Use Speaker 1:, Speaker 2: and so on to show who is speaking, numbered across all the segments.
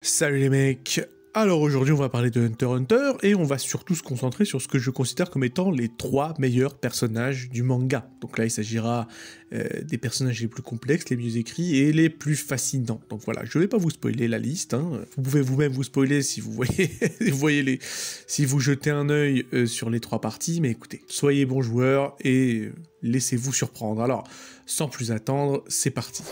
Speaker 1: Salut les mecs. Alors aujourd'hui on va parler de Hunter x Hunter et on va surtout se concentrer sur ce que je considère comme étant les 3 meilleurs personnages du manga. Donc là il s'agira des personnages les plus complexes, les mieux écrits et les plus fascinants. Donc voilà, je vais pas vous spoiler la liste, hein. Vous pouvez vous-même vous spoiler si vous voyez, si vous jetez un œil sur les 3 parties, mais écoutez, soyez bons joueurs et laissez-vous surprendre. Alors, sans plus attendre, c'est parti.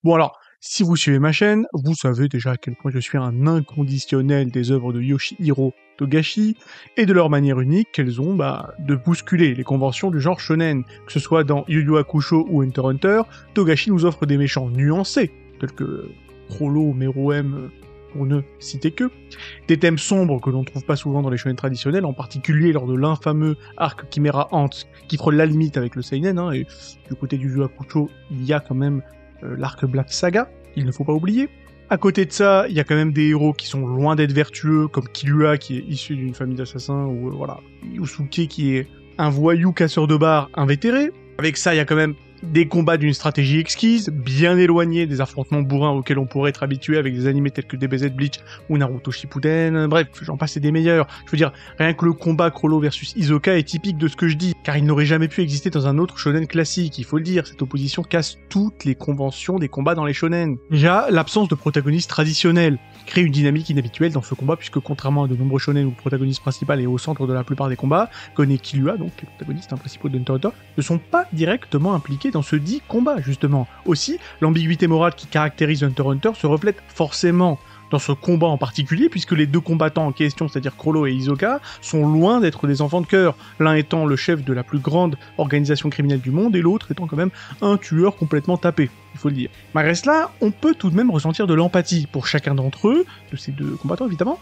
Speaker 2: Bon alors, si vous suivez ma chaîne, vous savez déjà à quel point je suis un inconditionnel des œuvres de Yoshihiro Togashi, et de leur manière unique qu'elles ont de bousculer les conventions du genre shonen. Que ce soit dans Yu Yu Hakusho ou Hunter x Hunter, Togashi nous offre des méchants nuancés, tels que Chrollo, Meruem, pour ne citer que, des thèmes sombres que l'on trouve pas souvent dans les shonen traditionnels, en particulier lors de l'infameux arc Chimera Ant, qui frôle la limite avec le seinen, et du côté du Yu Yu Hakusho, il y a quand même l'arc Black Saga, il ne faut pas oublier. À côté de ça, il y a quand même des héros qui sont loin d'être vertueux, comme Killua qui est issu d'une famille d'assassins, ou Yusuke qui est un voyou casseur de bar invétéré. Avec ça, il y a quand même des combats d'une stratégie exquise, bien éloignés des affrontements bourrins auxquels on pourrait être habitué avec des animés tels que DBZ Bleach ou Naruto Shippuden, bref, j'en passe et des meilleurs. Je veux dire, rien que le combat Chrollo versus Hisoka est typique de ce que je dis, car il n'aurait jamais pu exister dans un autre shonen classique, il faut le dire, cette opposition casse toutes les conventions des combats dans les shonen. Déjà, l'absence de protagoniste traditionnel crée une dynamique inhabituelle dans ce combat, puisque contrairement à de nombreux shonen où le protagoniste principal est au centre de la plupart des combats, Gon et Killua, donc les protagonistes principaux de Hunter x Hunter, ne sont pas directement impliqués dans ce dit combat, justement. Aussi, l'ambiguïté morale qui caractérise Hunter x Hunter se reflète forcément dans ce combat en particulier, puisque les deux combattants en question, c'est-à-dire Chrollo et Hisoka, sont loin d'être des enfants de cœur, l'un étant le chef de la plus grande organisation criminelle du monde, et l'autre étant quand même un tueur complètement tapé, il faut le dire. Malgré cela, on peut tout de même ressentir de l'empathie pour chacun d'entre eux, de ces deux combattants évidemment,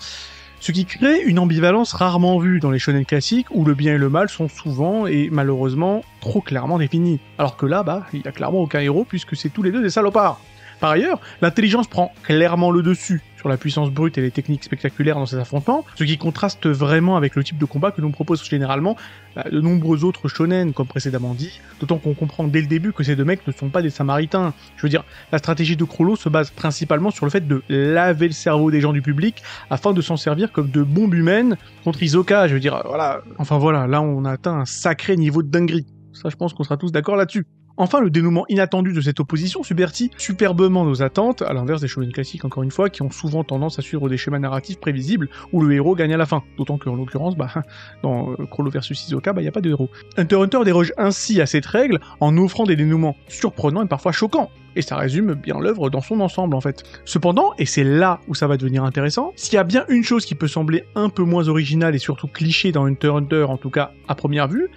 Speaker 2: ce qui crée une ambivalence rarement vue dans les shonen classiques où le bien et le mal sont souvent et malheureusement trop clairement définis. Alors que là, il y a clairement aucun héros puisque c'est tous les deux des salopards. Par ailleurs, l'intelligence prend clairement le dessus sur la puissance brute et les techniques spectaculaires dans ces affrontements, ce qui contraste vraiment avec le type de combat que nous proposent généralement de nombreux autres shonen, comme précédemment dit, d'autant qu'on comprend dès le début que ces deux mecs ne sont pas des samaritains. Je veux dire, la stratégie de Chrollo se base principalement sur le fait de laver le cerveau des gens du public afin de s'en servir comme de bombes humaines contre Hisoka, je veux dire, voilà. Enfin voilà, là on a atteint un sacré niveau de dinguerie. Ça je pense qu'on sera tous d'accord là-dessus. Enfin, le dénouement inattendu de cette opposition subvertit superbement nos attentes, à l'inverse des shonen classiques encore une fois, qui ont souvent tendance à suivre des schémas narratifs prévisibles où le héros gagne à la fin. D'autant qu'en l'occurrence, dans Chrollo versus Hisoka, il n'y a pas de héros. Hunter x Hunter déroge ainsi à cette règle en offrant des dénouements surprenants et parfois choquants. Et ça résume bien l'œuvre dans son ensemble en fait. Cependant, et c'est là où ça va devenir intéressant, s'il y a bien une chose qui peut sembler un peu moins originale et surtout cliché dans Hunter x Hunter, en tout cas à première vue,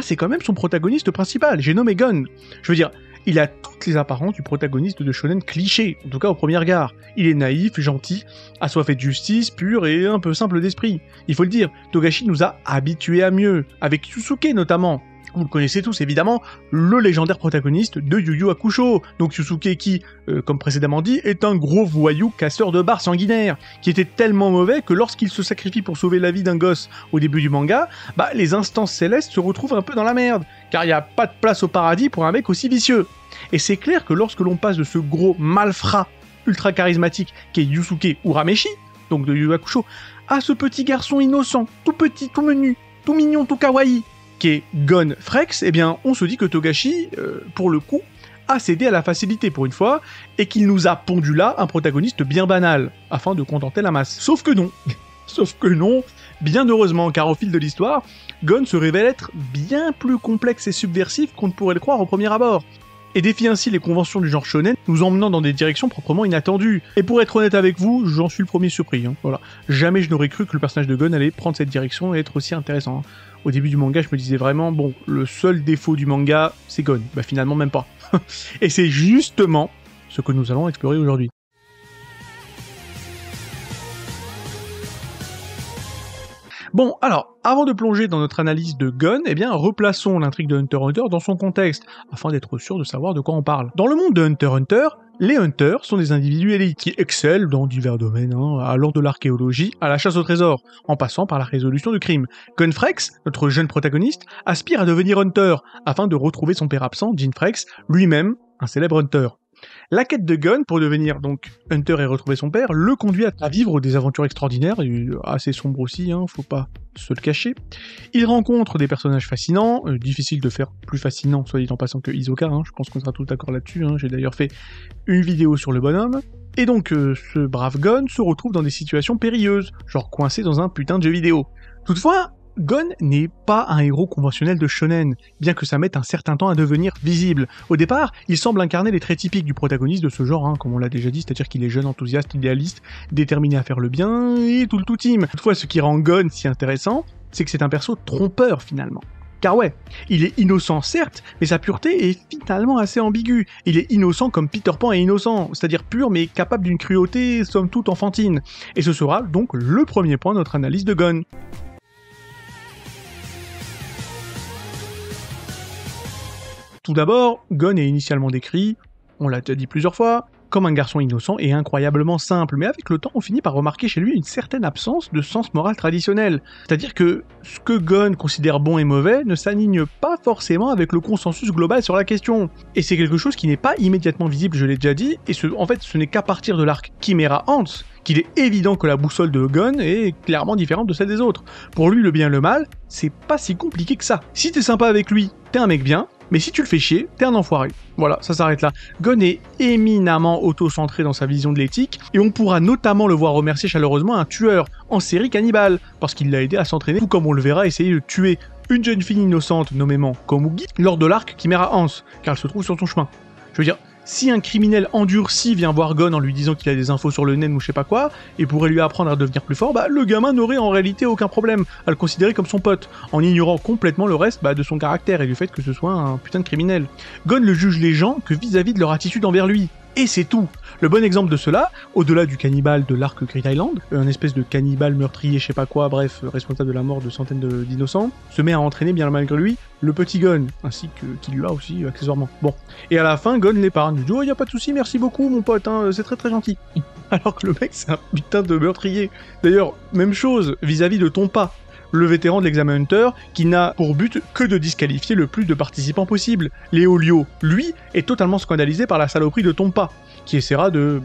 Speaker 2: c'est quand même son protagoniste principal, j'ai nommé Gon. Je veux dire, il a toutes les apparences du protagoniste de shonen cliché, en tout cas au premier regard. Il est naïf, gentil, assoiffé de justice, pur et un peu simple d'esprit. Il faut le dire, Togashi nous a habitués à mieux, avec Yusuke notamment. Vous le connaissez tous évidemment, le légendaire protagoniste de Yu Yu Hakusho. Donc Yusuke qui, comme précédemment dit, est un gros voyou casseur de barres sanguinaire, qui était tellement mauvais que lorsqu'il se sacrifie pour sauver la vie d'un gosse au début du manga, les instances célestes se retrouvent un peu dans la merde, car il n'y a pas de place au paradis pour un mec aussi vicieux. Et c'est clair que lorsque l'on passe de ce gros malfrat ultra charismatique qu'est Yusuke Urameshi, donc de Yu Yu Hakusho, à ce petit garçon innocent, tout petit, tout menu, tout mignon, tout kawaii, qui est Gon Frex, on se dit que Togashi, pour le coup, a cédé à la facilité pour une fois, et qu'il nous a pondu là un protagoniste bien banal, afin de contenter la masse. Sauf que non. Sauf que non, bien heureusement, car au fil de l'histoire, Gon se révèle être bien plus complexe et subversif qu'on ne pourrait le croire au premier abord, et défie ainsi les conventions du genre shonen, nous emmenant dans des directions proprement inattendues. Et pour être honnête avec vous, j'en suis le premier surpris. Voilà. Jamais je n'aurais cru que le personnage de Gon allait prendre cette direction et être aussi intéressant. Au début du manga, je me disais vraiment, bon, le seul défaut du manga, c'est Gon. Finalement, même pas. Et c'est justement ce que nous allons explorer aujourd'hui. Bon, alors, avant de plonger dans notre analyse de Gon, replaçons l'intrigue de Hunter x Hunter dans son contexte, afin d'être sûr de savoir de quoi on parle. Dans le monde de Hunter x Hunter, Les hunters sont des individus élites qui excellent dans divers domaines, allant de l'archéologie à la chasse au trésor, en passant par la résolution de crimes. Gunfrex, notre jeune protagoniste, aspire à devenir hunter, afin de retrouver son père absent, Ginfrex, lui-même un célèbre hunter. La quête de Gun pour devenir donc hunter et retrouver son père le conduit à vivre des aventures extraordinaires, et assez sombres aussi, faut pas se le cacher. Il rencontre des personnages fascinants, difficile de faire plus fascinant, soit dit en passant, que Hisoka, je pense qu'on sera tous d'accord là-dessus, j'ai d'ailleurs fait une vidéo sur le bonhomme. Et donc ce brave Gun se retrouve dans des situations périlleuses, genre coincé dans un putain de jeu vidéo. Toutefois, Gon n'est pas un héros conventionnel de shonen, bien que ça mette un certain temps à devenir visible. Au départ, il semble incarner les traits typiques du protagoniste de ce genre, comme on l'a déjà dit, c'est-à-dire qu'il est jeune, enthousiaste, idéaliste, déterminé à faire le bien, et tout le tout team. Toutefois, ce qui rend Gon si intéressant, c'est que c'est un perso trompeur finalement. Car ouais, il est innocent certes, mais sa pureté est finalement assez ambiguë. Il est innocent comme Peter Pan est innocent, c'est-à-dire pur mais capable d'une cruauté somme toute enfantine. Et ce sera donc le premier point de notre analyse de Gon. Tout d'abord, Gon est initialement décrit, on l'a déjà dit plusieurs fois, comme un garçon innocent et incroyablement simple, mais avec le temps on finit par remarquer chez lui une certaine absence de sens moral traditionnel. C'est-à-dire que ce que Gon considère bon et mauvais ne s'aligne pas forcément avec le consensus global sur la question. Et c'est quelque chose qui n'est pas immédiatement visible, je l'ai déjà dit, et en fait ce n'est qu'à partir de l'arc Chimera Ants qu'il est évident que la boussole de Gon est clairement différente de celle des autres. Pour lui, le bien et le mal, c'est pas si compliqué que ça. Si t'es sympa avec lui, t'es un mec bien, mais si tu le fais chier, t'es un enfoiré. Voilà, ça s'arrête là. Gon est éminemment auto-centré dans sa vision de l'éthique, et on pourra notamment le voir remercier chaleureusement un tueur en série cannibale, parce qu'il l'a aidé à s'entraîner, tout comme on le verra essayer de tuer une jeune fille innocente nommément Komugi lors de l'arc Chimera Ants, car elle se trouve sur son chemin. Je veux dire, si un criminel endurci vient voir Gon en lui disant qu'il a des infos sur le Nen ou je sais pas quoi, et pourrait lui apprendre à devenir plus fort, le gamin n'aurait en réalité aucun problème à le considérer comme son pote, en ignorant complètement le reste de son caractère et du fait que ce soit un putain de criminel. Gon ne juge les gens que vis-à-vis de leur attitude envers lui. Et c'est tout. Le bon exemple de cela, au-delà du cannibale de l'arc Great Island, un espèce de cannibale meurtrier, je sais pas quoi, bref, responsable de la mort de centaines d'innocents, se met à entraîner bien malgré lui le petit Gon, ainsi que Killua aussi, accessoirement. Bon. Et à la fin, Gon l'épargne. Il dit « Oh, y a pas de souci, merci beaucoup, mon pote, c'est très très gentil. » Alors que le mec, c'est un putain de meurtrier. D'ailleurs, même chose vis-à-vis de Tompa, le vétéran de l'examen Hunter, qui n'a pour but que de disqualifier le plus de participants possible. Léo Lio, lui, est totalement scandalisé par la saloperie de Tompa, qui essaiera de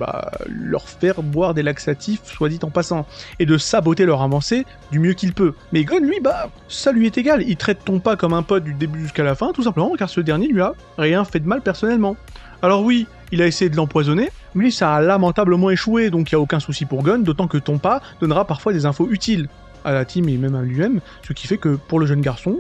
Speaker 2: leur faire boire des laxatifs, soit dit en passant, et de saboter leur avancée du mieux qu'il peut. Mais Gon, lui, ça lui est égal, il traite Tompa comme un pote du début jusqu'à la fin, tout simplement car ce dernier lui a rien fait de mal personnellement. Alors oui, il a essayé de l'empoisonner, mais ça a lamentablement échoué, donc il n'y a aucun souci pour Gon, d'autant que Tompa donnera parfois des infos utiles à la team et même à lui-même, ce qui fait que pour le jeune garçon,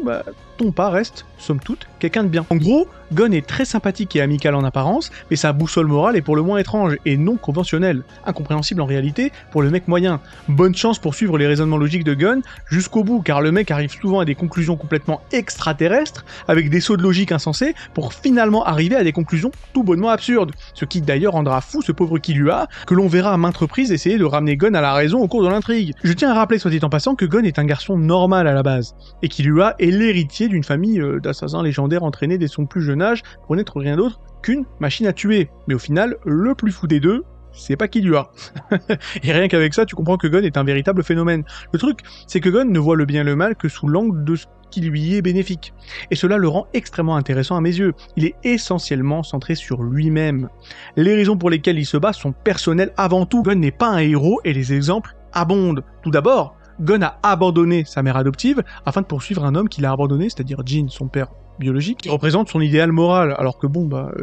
Speaker 2: Tompa reste, somme toute, quelqu'un de bien. En gros, Gon est très sympathique et amical en apparence, mais sa boussole morale est pour le moins étrange et non conventionnelle, incompréhensible en réalité pour le mec moyen. Bonne chance pour suivre les raisonnements logiques de Gon jusqu'au bout, car le mec arrive souvent à des conclusions complètement extraterrestres, avec des sauts de logique insensés, pour finalement arriver à des conclusions tout bonnement absurdes, ce qui d'ailleurs rendra fou ce pauvre Killua, que l'on verra à maintes reprises essayer de ramener Gon à la raison au cours de l'intrigue. Je tiens à rappeler, soit dit en passant, que Gon est un garçon normal à la base, et Killua est l'héritier d'une famille d'assassins légendaires entraînés dès son plus jeune âge pour n'être rien d'autre qu'une machine à tuer. Mais au final, le plus fou des deux, c'est pas Killua. Et rien qu'avec ça, tu comprends que Gon est un véritable phénomène. Le truc, c'est que Gon ne voit le bien et le mal que sous l'angle de ce qui lui est bénéfique. Et cela le rend extrêmement intéressant à mes yeux. Il est essentiellement centré sur lui-même. Les raisons pour lesquelles il se bat sont personnelles avant tout. Gon n'est pas un héros et les exemples abondent. Tout d'abord, Gon a abandonné sa mère adoptive afin de poursuivre un homme qu'il a abandonné, c'est-à-dire Jin, son père biologique, qui représente son idéal moral, alors que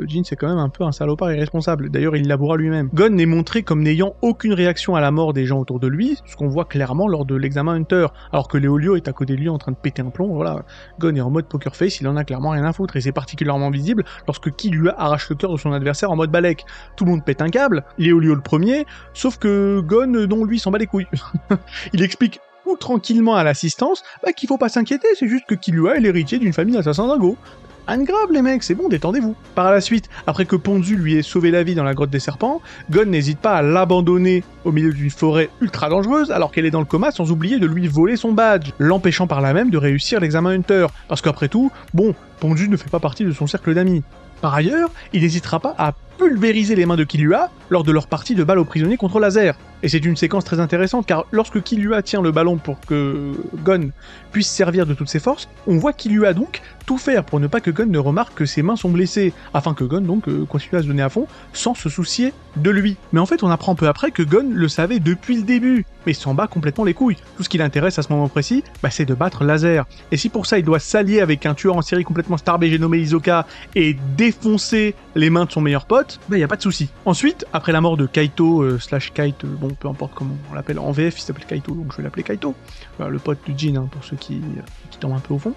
Speaker 2: Jin c'est quand même un peu un salopard irresponsable, d'ailleurs il l'avouera lui-même. Gon n'est montré comme n'ayant aucune réaction à la mort des gens autour de lui, ce qu'on voit clairement lors de l'examen Hunter, alors que Léolio est à côté de lui en train de péter un plomb, voilà, Gon est en mode poker face, il en a clairement rien à foutre, et c'est particulièrement visible lorsque Killua arrache le cœur de son adversaire en mode balèque. Tout le monde pète un câble, Léolio le premier, sauf que Gon, non, lui, s'en bat les couilles. Il explique tout tranquillement à l'assistance qu'il faut pas s'inquiéter, c'est juste que Killua est l'héritier d'une famille d'assassins dingos. Rien de grave les mecs, c'est bon, détendez-vous. Par la suite, après que Ponzu lui ait sauvé la vie dans la grotte des serpents, Gon n'hésite pas à l'abandonner au milieu d'une forêt ultra dangereuse alors qu'elle est dans le coma, sans oublier de lui voler son badge, l'empêchant par là même de réussir l'examen Hunter, parce qu'après tout, Ponzu ne fait pas partie de son cercle d'amis. Par ailleurs, il n'hésitera pas à pulvériser les mains de Killua lors de leur partie de balle aux prisonniers contre laser. Et c'est une séquence très intéressante car lorsque Killua tient le ballon pour que Gon puisse servir de toutes ses forces, on voit Killua donc tout faire pour ne pas que Gon ne remarque que ses mains sont blessées, afin que Gon donc continue à se donner à fond sans se soucier de lui. Mais en fait on apprend peu après que Gon le savait depuis le début, mais s'en bat complètement les couilles. Tout ce qui l'intéresse à ce moment précis, c'est de battre laser. Et si pour ça il doit s'allier avec un tueur en série complètement starbé, j'ai nommé Hisoka, et défoncer les mains de son meilleur pote, y a pas de souci. Ensuite, après la mort de Kaito / Kite, peu importe comment on l'appelle, en VF il s'appelle Kaito, donc je vais l'appeler Kaito, le pote de Jin, pour ceux qui tombent un peu au fond.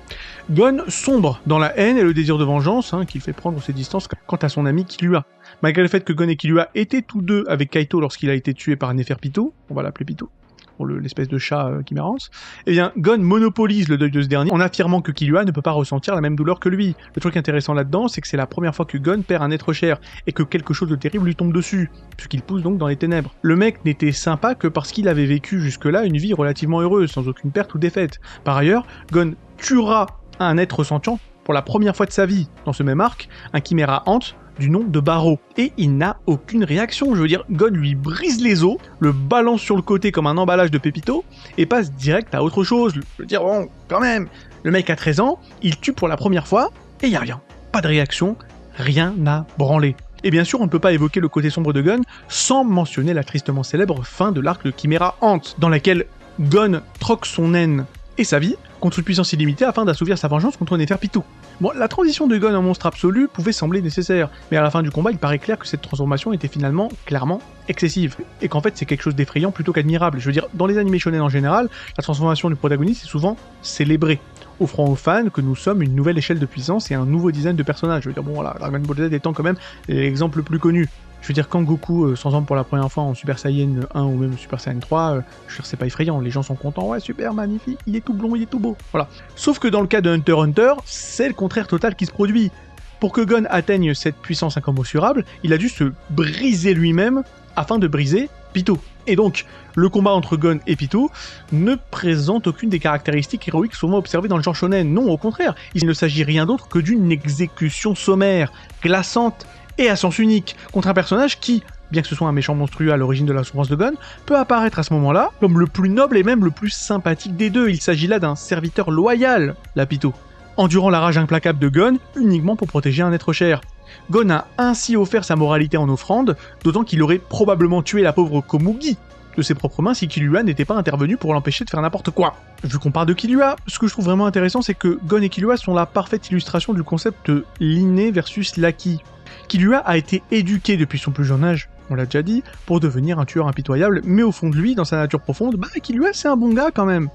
Speaker 2: Gon sombre dans la haine et le désir de vengeance, qui fait prendre ses distances quant à son ami Killua. Malgré le fait que Gon et Killua étaient tous deux avec Kaito lorsqu'il a été tué par Neferpitou, on va l'appeler Pitou, pour l'espèce de chat qui m'arrange, eh bien Gon monopolise le deuil de ce dernier en affirmant que Killua ne peut pas ressentir la même douleur que lui. Le truc intéressant là-dedans, c'est que c'est la première fois que Gon perd un être cher et que quelque chose de terrible lui tombe dessus, puisqu'il pousse donc dans les ténèbres. Le mec n'était sympa que parce qu'il avait vécu jusque-là une vie relativement heureuse, sans aucune perte ou défaite. Par ailleurs, Gon tuera un être sentient pour la première fois de sa vie dans ce même arc, un Chimera Ant du nom de Barreau. Et il n'a aucune réaction, je veux dire, Gon lui brise les os, le balance sur le côté comme un emballage de Pépito, et passe direct à autre chose. Je veux dire, bon, quand même, le mec a 13 ans, il tue pour la première fois, et y a rien. Pas de réaction, rien n'a branlé. Et bien sûr, on ne peut pas évoquer le côté sombre de Gon sans mentionner la tristement célèbre fin de l'arc de Chimera Ant, dans laquelle Gon troque son haine et sa vie contre une puissance illimitée afin d'assouvir sa vengeance contre Neferpitou. Bon, la transition de Gon en monstre absolu pouvait sembler nécessaire, mais à la fin du combat, il paraît clair que cette transformation était finalement clairement excessive, et qu'en fait c'est quelque chose d'effrayant plutôt qu'admirable. Je veux dire, dans les animés shonen en général, la transformation du protagoniste est souvent célébrée, offrant aux fans que nous sommes une nouvelle échelle de puissance et un nouveau design de personnage. Je veux dire, bon voilà, Dragon Ball Z étant quand même l'exemple le plus connu. Je veux dire, quand Goku s'ensemble pour la première fois en Super Saiyan 1 ou même Super Saiyan 3, je veux dire, c'est pas effrayant, les gens sont contents, ouais, super, magnifique, il est tout blond, il est tout beau, voilà. Sauf que dans le cas de Hunter x Hunter, c'est le contraire total qui se produit. Pour que Gon atteigne cette puissance incommensurable, il a dû se briser lui-même afin de briser Pitou. Et donc, le combat entre Gon et Pitou ne présente aucune des caractéristiques héroïques souvent observées dans le genre shonen. Non, au contraire, il ne s'agit rien d'autre que d'une exécution sommaire, glaçante et à sens unique, contre un personnage qui, bien que ce soit un méchant monstrueux à l'origine de la souffrance de Gon, peut apparaître à ce moment-là comme le plus noble et même le plus sympathique des deux. Il s'agit là d'un serviteur loyal, la Pitou, endurant la rage implacable de Gon uniquement pour protéger un être cher. Gon a ainsi offert sa moralité en offrande, d'autant qu'il aurait probablement tué la pauvre Komugi de ses propres mains si Killua n'était pas intervenu pour l'empêcher de faire n'importe quoi. Vu qu'on parle de Killua, ce que je trouve vraiment intéressant, c'est que Gon et Killua sont la parfaite illustration du concept de l'inné versus l'acquis. Killua a été éduqué depuis son plus jeune âge, on l'a déjà dit, pour devenir un tueur impitoyable, mais au fond de lui, dans sa nature profonde, Killua c'est un bon gars quand même.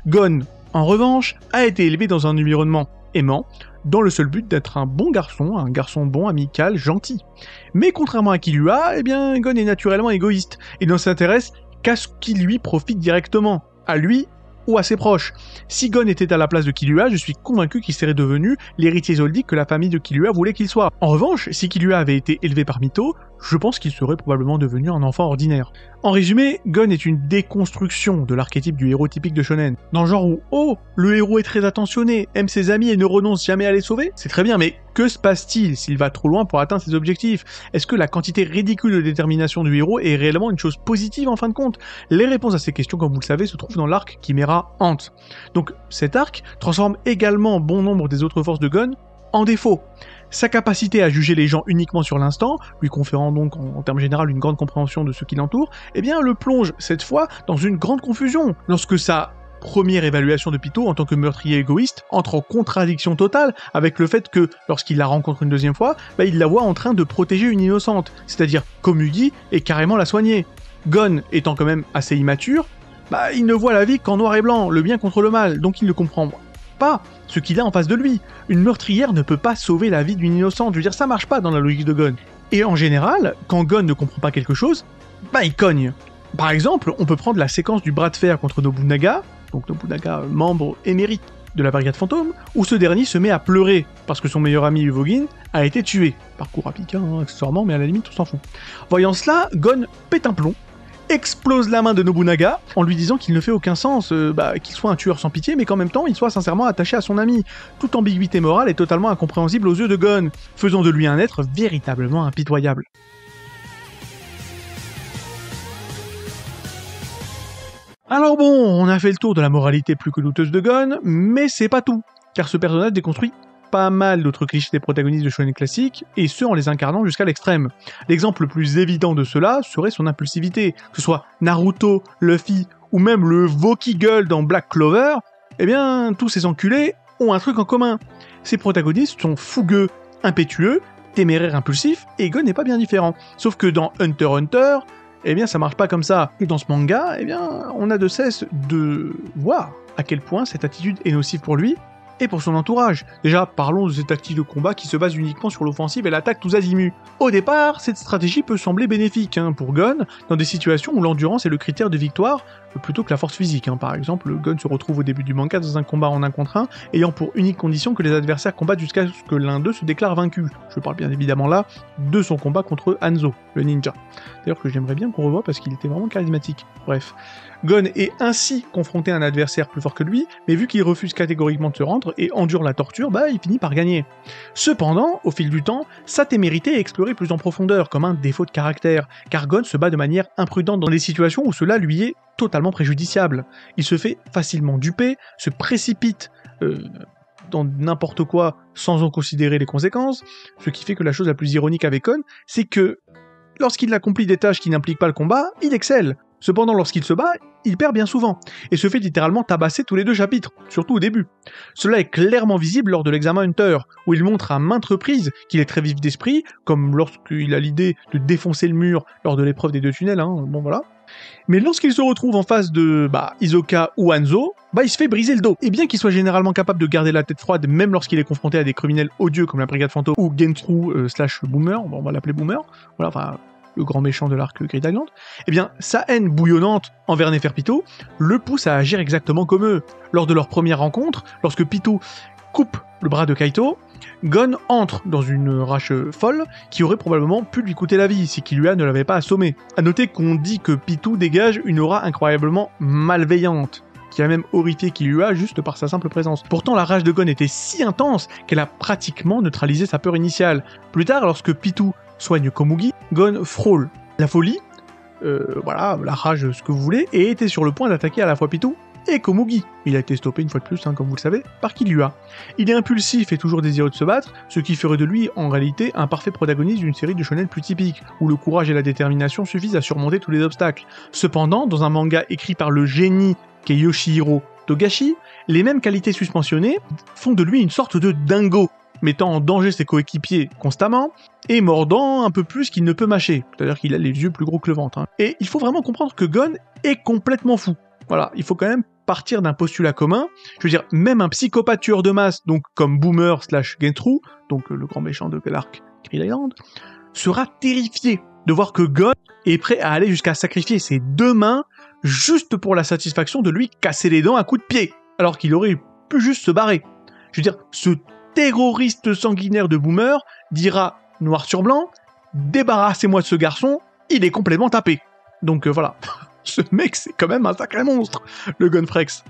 Speaker 2: Gon, en revanche, a été élevé dans un environnement aimant, dans le seul but d'être un garçon bon, amical, gentil. Mais contrairement à Killua, Gon est naturellement égoïste, et ne s'intéresse qu'à ce qui lui profite directement, à lui ou à ses proches. Si Gon était à la place de Killua, je suis convaincu qu'il serait devenu l'héritier zoldyck que la famille de Killua voulait qu'il soit. En revanche, si Killua avait été élevé par Mito, je pense qu'il serait probablement devenu un enfant ordinaire. En résumé, Gon est une déconstruction de l'archétype du héros typique de shonen. Dans le genre où, oh, le héros est très attentionné, aime ses amis et ne renonce jamais à les sauver, c'est très bien, mais que se passe-t-il s'il va trop loin pour atteindre ses objectifs? Est-ce que la quantité ridicule de détermination du héros est réellement une chose positive en fin de compte? Les réponses à ces questions, comme vous le savez, se trouvent dans l'arc Chimera Ant. Donc cet arc transforme également bon nombre des autres forces de Gon en défaut. Sa capacité à juger les gens uniquement sur l'instant, lui conférant donc en termes généraux une grande compréhension de ce qui l'entoure, le plonge cette fois dans une grande confusion, lorsque sa première évaluation de Pitou en tant que meurtrier égoïste entre en contradiction totale avec le fait que, lorsqu'il la rencontre une deuxième fois, il la voit en train de protéger une innocente, c'est-à-dire Komugi, et carrément la soigner. Gon étant quand même assez immature, il ne voit la vie qu'en noir et blanc, le bien contre le mal, donc il ne comprend pas ce qu'il a en face de lui. Une meurtrière ne peut pas sauver la vie d'une innocente, je veux dire, ça marche pas dans la logique de Gon. Et en général, quand Gon ne comprend pas quelque chose, il cogne. Par exemple, on peut prendre la séquence du bras de fer contre Nobunaga, donc Nobunaga, membre émérite de la Brigade Fantôme, où ce dernier se met à pleurer parce que son meilleur ami Uvogin a été tué, par Kurapika accessoirement, mais à la limite on s'en fout. Voyant cela, Gon pète un plomb explose la main de Nobunaga en lui disant qu'il ne fait aucun sens, qu'il soit un tueur sans pitié, mais qu'en même temps il soit sincèrement attaché à son ami. Toute ambiguïté morale est totalement incompréhensible aux yeux de Gon, faisant de lui un être véritablement impitoyable. Alors bon, on a fait le tour de la moralité plus que douteuse de Gon, mais c'est pas tout, car ce personnage déconstruit pas mal d'autres clichés des protagonistes de shonen classiques, et ce en les incarnant jusqu'à l'extrême. L'exemple le plus évident de cela serait son impulsivité, que ce soit Naruto, Luffy, ou même le Vokigirl dans Black Clover, eh bien, tous ces enculés ont un truc en commun. Ces protagonistes sont fougueux, impétueux, téméraires impulsifs, et Gon n'est pas bien différent. Sauf que dans Hunter x Hunter, eh bien ça marche pas comme ça. Et dans ce manga, eh bien, on a de cesse de voir à quel point cette attitude est nocive pour lui, et pour son entourage. Déjà, parlons de cette tactique de combat qui se base uniquement sur l'offensive et l'attaque tous azimuts. Au départ, cette stratégie peut sembler bénéfique pour Gon, dans des situations où l'endurance est le critère de victoire, plutôt que la force physique. Par exemple, Gon se retrouve au début du manga dans un combat en 1 contre 1, ayant pour unique condition que les adversaires combattent jusqu'à ce que l'un d'eux se déclare vaincu. Je parle bien évidemment là de son combat contre Hanzo, le ninja. D'ailleurs que j'aimerais bien qu'on revoie parce qu'il était vraiment charismatique. Bref. Gon est ainsi confronté à un adversaire plus fort que lui, mais vu qu'il refuse catégoriquement de se rendre et endure la torture, il finit par gagner. Cependant, au fil du temps, sa témérité est explorée plus en profondeur, comme un défaut de caractère, car Gon se bat de manière imprudente dans des situations où cela lui est totalement préjudiciable. Il se fait facilement duper, se précipite dans n'importe quoi sans en considérer les conséquences, ce qui fait que la chose la plus ironique avec Gon, c'est que lorsqu'il accomplit des tâches qui n'impliquent pas le combat, il excelle. Cependant, lorsqu'il se bat, il perd bien souvent, et se fait littéralement tabasser tous les 2 chapitres, surtout au début. Cela est clairement visible lors de l'examen Hunter, où il montre à maintes reprises qu'il est très vif d'esprit, comme lorsqu'il a l'idée de défoncer le mur lors de l'épreuve des 2 tunnels, bon voilà. Mais lorsqu'il se retrouve en face de Hisoka ou Hanzo, il se fait briser le dos. Et bien qu'il soit généralement capable de garder la tête froide, même lorsqu'il est confronté à des criminels odieux comme la Brigade Fantôme ou Gentru / Boomer, on va l'appeler Boomer, voilà, le grand méchant de l'arc Great Island, eh bien, sa haine bouillonnante envers Neferpitou le pousse à agir exactement comme eux. Lors de leur première rencontre, lorsque Pitou coupe le bras de Kaito, Gon entre dans une rage folle qui aurait probablement pu lui coûter la vie si Killua ne l'avait pas assommé. A noter qu'on dit que Pitou dégage une aura incroyablement malveillante, qui a même horrifié Killua juste par sa simple présence. Pourtant, la rage de Gon était si intense qu'elle a pratiquement neutralisé sa peur initiale. Plus tard, lorsque Pitou soigne Komugi, Gon frôle la folie, la rage, ce que vous voulez, et était sur le point d'attaquer à la fois Pitou et Komugi. Il a été stoppé une fois de plus, comme vous le savez, par Killua. Il est impulsif et toujours désireux de se battre, ce qui ferait de lui, en réalité, un parfait protagoniste d'une série de shonen plus typique, où le courage et la détermination suffisent à surmonter tous les obstacles. Cependant, dans un manga écrit par le génie qu'est Yoshihiro Togashi, les mêmes qualités suspensionnées font de lui une sorte de dingo, mettant en danger ses coéquipiers constamment, et mordant un peu plus qu'il ne peut mâcher, c'est-à-dire qu'il a les yeux plus gros que le ventre. Et il faut vraiment comprendre que Gon est complètement fou. Voilà, il faut quand même partir d'un postulat commun, je veux dire, même un psychopathe tueur de masse, donc comme Boomer / Gentru, donc le grand méchant de l'arc Great Island, sera terrifié de voir que Gon est prêt à aller jusqu'à sacrifier ses 2 mains juste pour la satisfaction de lui casser les dents à coups de pied, alors qu'il aurait pu juste se barrer. Je veux dire, ce terroriste sanguinaire de Boomer dira noir sur blanc, débarrassez-moi de ce garçon, il est complètement tapé. Donc voilà, ce mec c'est quand même un sacré monstre, le Gonfrex.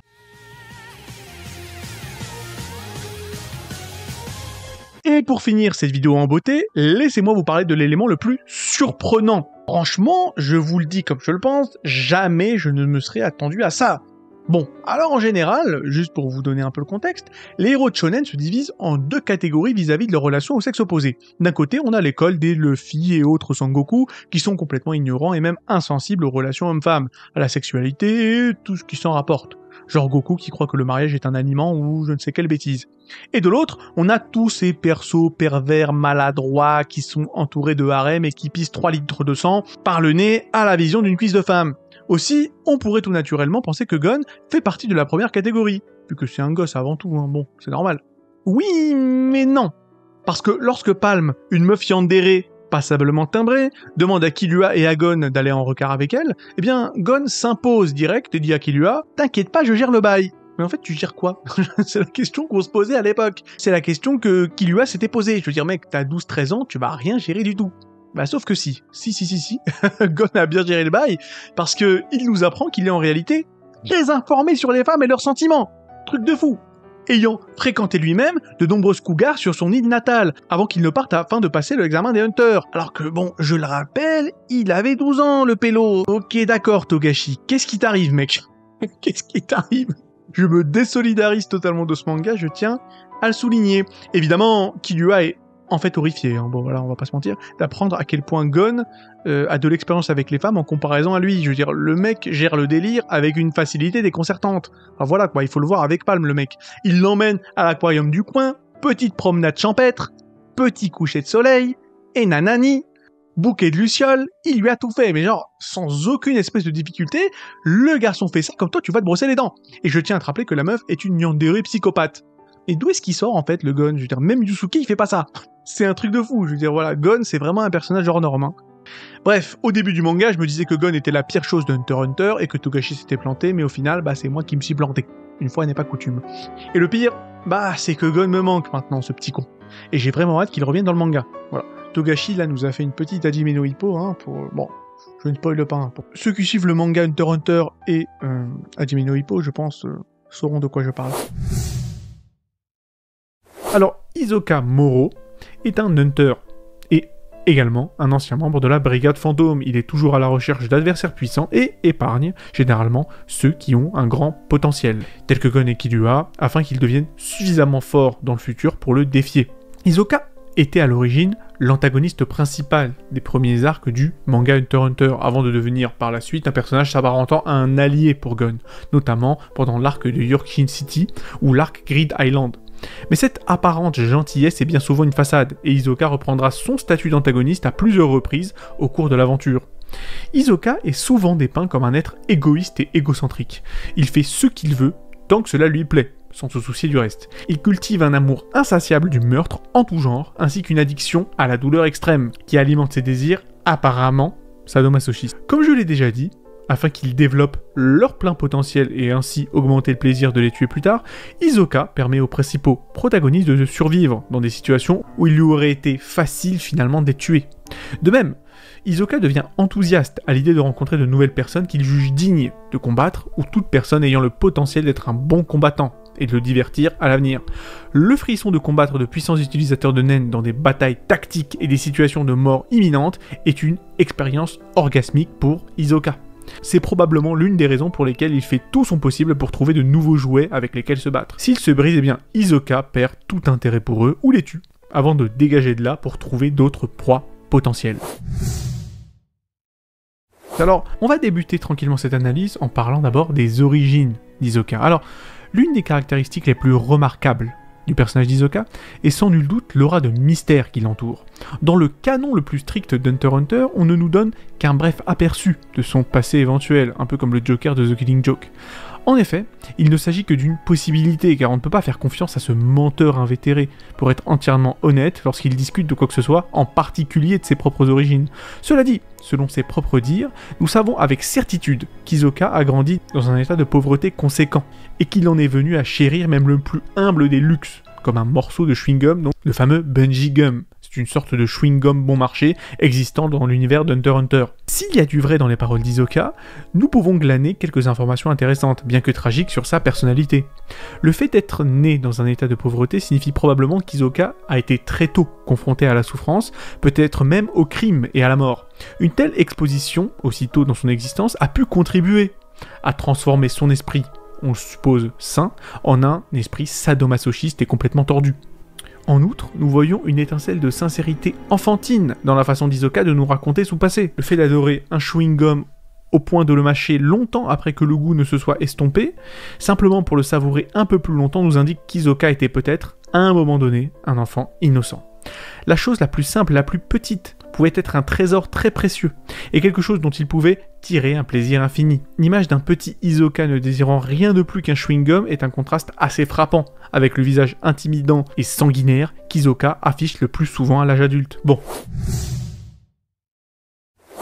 Speaker 2: Et pour finir cette vidéo en beauté, laissez-moi vous parler de l'élément le plus surprenant. Franchement, je vous le dis comme je le pense, jamais je ne me serais attendu à ça. Bon, alors en général, juste pour vous donner un peu le contexte, les héros de shonen se divisent en 2 catégories vis-à-vis de leur relation au sexe opposé. D'un côté, on a l'école des Luffy et autres Sangoku, qui sont complètement ignorants et même insensibles aux relations hommes-femmes, à la sexualité et tout ce qui s'en rapporte. Genre Goku qui croit que le mariage est un aliment ou je ne sais quelle bêtise. Et de l'autre, on a tous ces persos pervers maladroits qui sont entourés de harems et qui pissent 3 litres de sang par le nez à la vision d'une cuisse de femme. Aussi, on pourrait tout naturellement penser que Gon fait partie de la première catégorie, vu que c'est un gosse avant tout, bon, c'est normal. Oui, mais non. Parce que lorsque Palm, une meuf yandere, passablement timbrée, demande à Killua et à Gon d'aller en regard avec elle, eh bien, Gon s'impose direct et dit à Killua « T'inquiète pas, je gère le bail ». Mais en fait, tu gères quoi? C'est la question qu'on se posait à l'époque. C'est la question que Killua s'était posée. Je veux dire, mec, t'as 12-13 ans, tu vas rien gérer du tout. Bah sauf que si. Gon a bien géré le bail, parce que il nous apprend qu'il est en réalité très informé sur les femmes et leurs sentiments. Truc de fou. Ayant fréquenté lui-même de nombreuses cougars sur son île natale, avant qu'il ne parte afin de passer l'examen des Hunters. Alors que bon, je le rappelle, il avait 12 ans, le pélo. Ok, d'accord, Togashi, qu'est-ce qui t'arrive, mec? Qu'est-ce qui t'arrive? Je me désolidarise totalement de ce manga, je tiens à le souligner. Évidemment, Killua est en fait horrifié, hein. Bon voilà, on va pas se mentir, d'apprendre à quel point Gon a de l'expérience avec les femmes en comparaison à lui. Je veux dire, le mec gère le délire avec une facilité déconcertante. Enfin voilà quoi, il faut le voir avec Palm le mec. Il l'emmène à l'aquarium du coin, petite promenade champêtre, petit coucher de soleil, et nanani, bouquet de lucioles, il lui a tout fait, mais genre, sans aucune espèce de difficulté, le garçon fait ça comme toi tu vas te brosser les dents. Et je tiens à te rappeler que la meuf est une yandere psychopathe. Et d'où est-ce qu'il sort en fait le Gon? Je veux dire, même Yusuke il fait pas ça. C'est un truc de fou, je veux dire, voilà, Gon c'est vraiment un personnage hors norme. Hein. Bref, au début du manga, je me disais que Gon était la pire chose de Hunter x Hunter et que Togashi s'était planté, mais au final, bah c'est moi qui me suis planté. Une fois n'est pas coutume. Et le pire, bah c'est que Gon me manque maintenant, ce petit con. Et j'ai vraiment hâte qu'il revienne dans le manga. Voilà. Togashi là nous a fait une petite Hajime no Ippo, hein, pour... Bon, je ne spoil pas. Hein, pour ceux qui suivent le manga Hunter x Hunter et Hajime no Ippo, je pense, sauront de quoi je parle. Alors, Hisoka Moro est un Hunter et également un ancien membre de la Brigade Fantôme. Il est toujours à la recherche d'adversaires puissants et épargne généralement ceux qui ont un grand potentiel, tels que Gon et Killua, afin qu'ils deviennent suffisamment forts dans le futur pour le défier. Hisoka était à l'origine l'antagoniste principal des premiers arcs du manga Hunter x Hunter, avant de devenir par la suite un personnage s'apparentant à un allié pour Gon, notamment pendant l'arc de Yorkin City ou l'arc Grid Island. Mais cette apparente gentillesse est bien souvent une façade, et Hisoka reprendra son statut d'antagoniste à plusieurs reprises au cours de l'aventure. Hisoka est souvent dépeint comme un être égoïste et égocentrique. Il fait ce qu'il veut, tant que cela lui plaît, sans se soucier du reste. Il cultive un amour insatiable du meurtre en tout genre, ainsi qu'une addiction à la douleur extrême, qui alimente ses désirs apparemment sadomasochistes. Comme je l'ai déjà dit, afin qu'ils développent leur plein potentiel et ainsi augmenter le plaisir de les tuer plus tard, Hisoka permet aux principaux protagonistes de survivre dans des situations où il lui aurait été facile finalement de les tuer. De même, Hisoka devient enthousiaste à l'idée de rencontrer de nouvelles personnes qu'il juge dignes de combattre ou toute personne ayant le potentiel d'être un bon combattant et de le divertir à l'avenir. Le frisson de combattre de puissants utilisateurs de Nen dans des batailles tactiques et des situations de mort imminente est une expérience orgasmique pour Hisoka. C'est probablement l'une des raisons pour lesquelles il fait tout son possible pour trouver de nouveaux jouets avec lesquels se battre. S'il se brise, eh bien Hisoka perd tout intérêt pour eux ou les tue, avant de dégager de là pour trouver d'autres proies potentielles. Alors, on va débuter tranquillement cette analyse en parlant d'abord des origines d'Hisoka. Alors, l'une des caractéristiques les plus remarquables du personnage d'Hisoka est sans nul doute l'aura de mystère qui l'entoure. Dans le canon le plus strict d'Hunter x Hunter, on ne nous donne qu'un bref aperçu de son passé éventuel, un peu comme le Joker de The Killing Joke. En effet, il ne s'agit que d'une possibilité, car on ne peut pas faire confiance à ce menteur invétéré pour être entièrement honnête lorsqu'il discute de quoi que ce soit, en particulier de ses propres origines. Cela dit, selon ses propres dires, nous savons avec certitude qu'Hisoka a grandi dans un état de pauvreté conséquent, et qu'il en est venu à chérir même le plus humble des luxes, comme un morceau de chewing-gum, donc le fameux Bungee Gum. C'est une sorte de chewing-gum bon marché existant dans l'univers d'Hunter x Hunter. S'il y a du vrai dans les paroles d'Hisoka, nous pouvons glaner quelques informations intéressantes, bien que tragiques, sur sa personnalité. Le fait d'être né dans un état de pauvreté signifie probablement qu'Hisoka a été très tôt confronté à la souffrance, peut-être même au crime et à la mort. Une telle exposition, aussitôt dans son existence, a pu contribuer à transformer son esprit, on le suppose sain, en un esprit sadomasochiste et complètement tordu. En outre, nous voyons une étincelle de sincérité enfantine dans la façon d'Hisoka de nous raconter son passé. Le fait d'adorer un chewing-gum au point de le mâcher longtemps après que le goût ne se soit estompé, simplement pour le savourer un peu plus longtemps, nous indique qu'Hisoka était peut-être, à un moment donné, un enfant innocent. La chose la plus simple, la plus petite, pouvait être un trésor très précieux, et quelque chose dont il pouvait tirer un plaisir infini. L'image d'un petit Hisoka ne désirant rien de plus qu'un chewing-gum est un contraste assez frappant, avec le visage intimidant et sanguinaire qu'Hisoka affiche le plus souvent à l'âge adulte. Bon.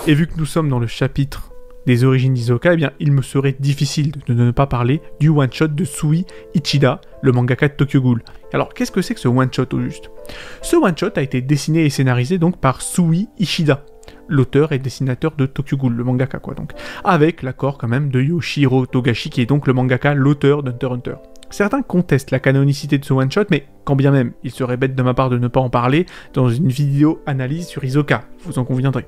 Speaker 2: Et vu que nous sommes dans le chapitre des origines d'Hisoka, eh bien, il me serait difficile de ne pas parler du one-shot de Sui Ichida, le mangaka de Tokyo Ghoul. Alors, qu'est-ce que c'est que ce one-shot au juste? Ce one-shot a été dessiné et scénarisé donc par Sui Ishida, l'auteur et dessinateur de Tokyo Ghoul, le mangaka quoi donc, avec l'accord quand même de Yoshihiro Togashi qui est donc le mangaka, l'auteur d'Hunter x Hunter. Certains contestent la canonicité de ce one-shot, mais quand bien même, il serait bête de ma part de ne pas en parler dans une vidéo analyse sur Hisoka, vous en conviendrez.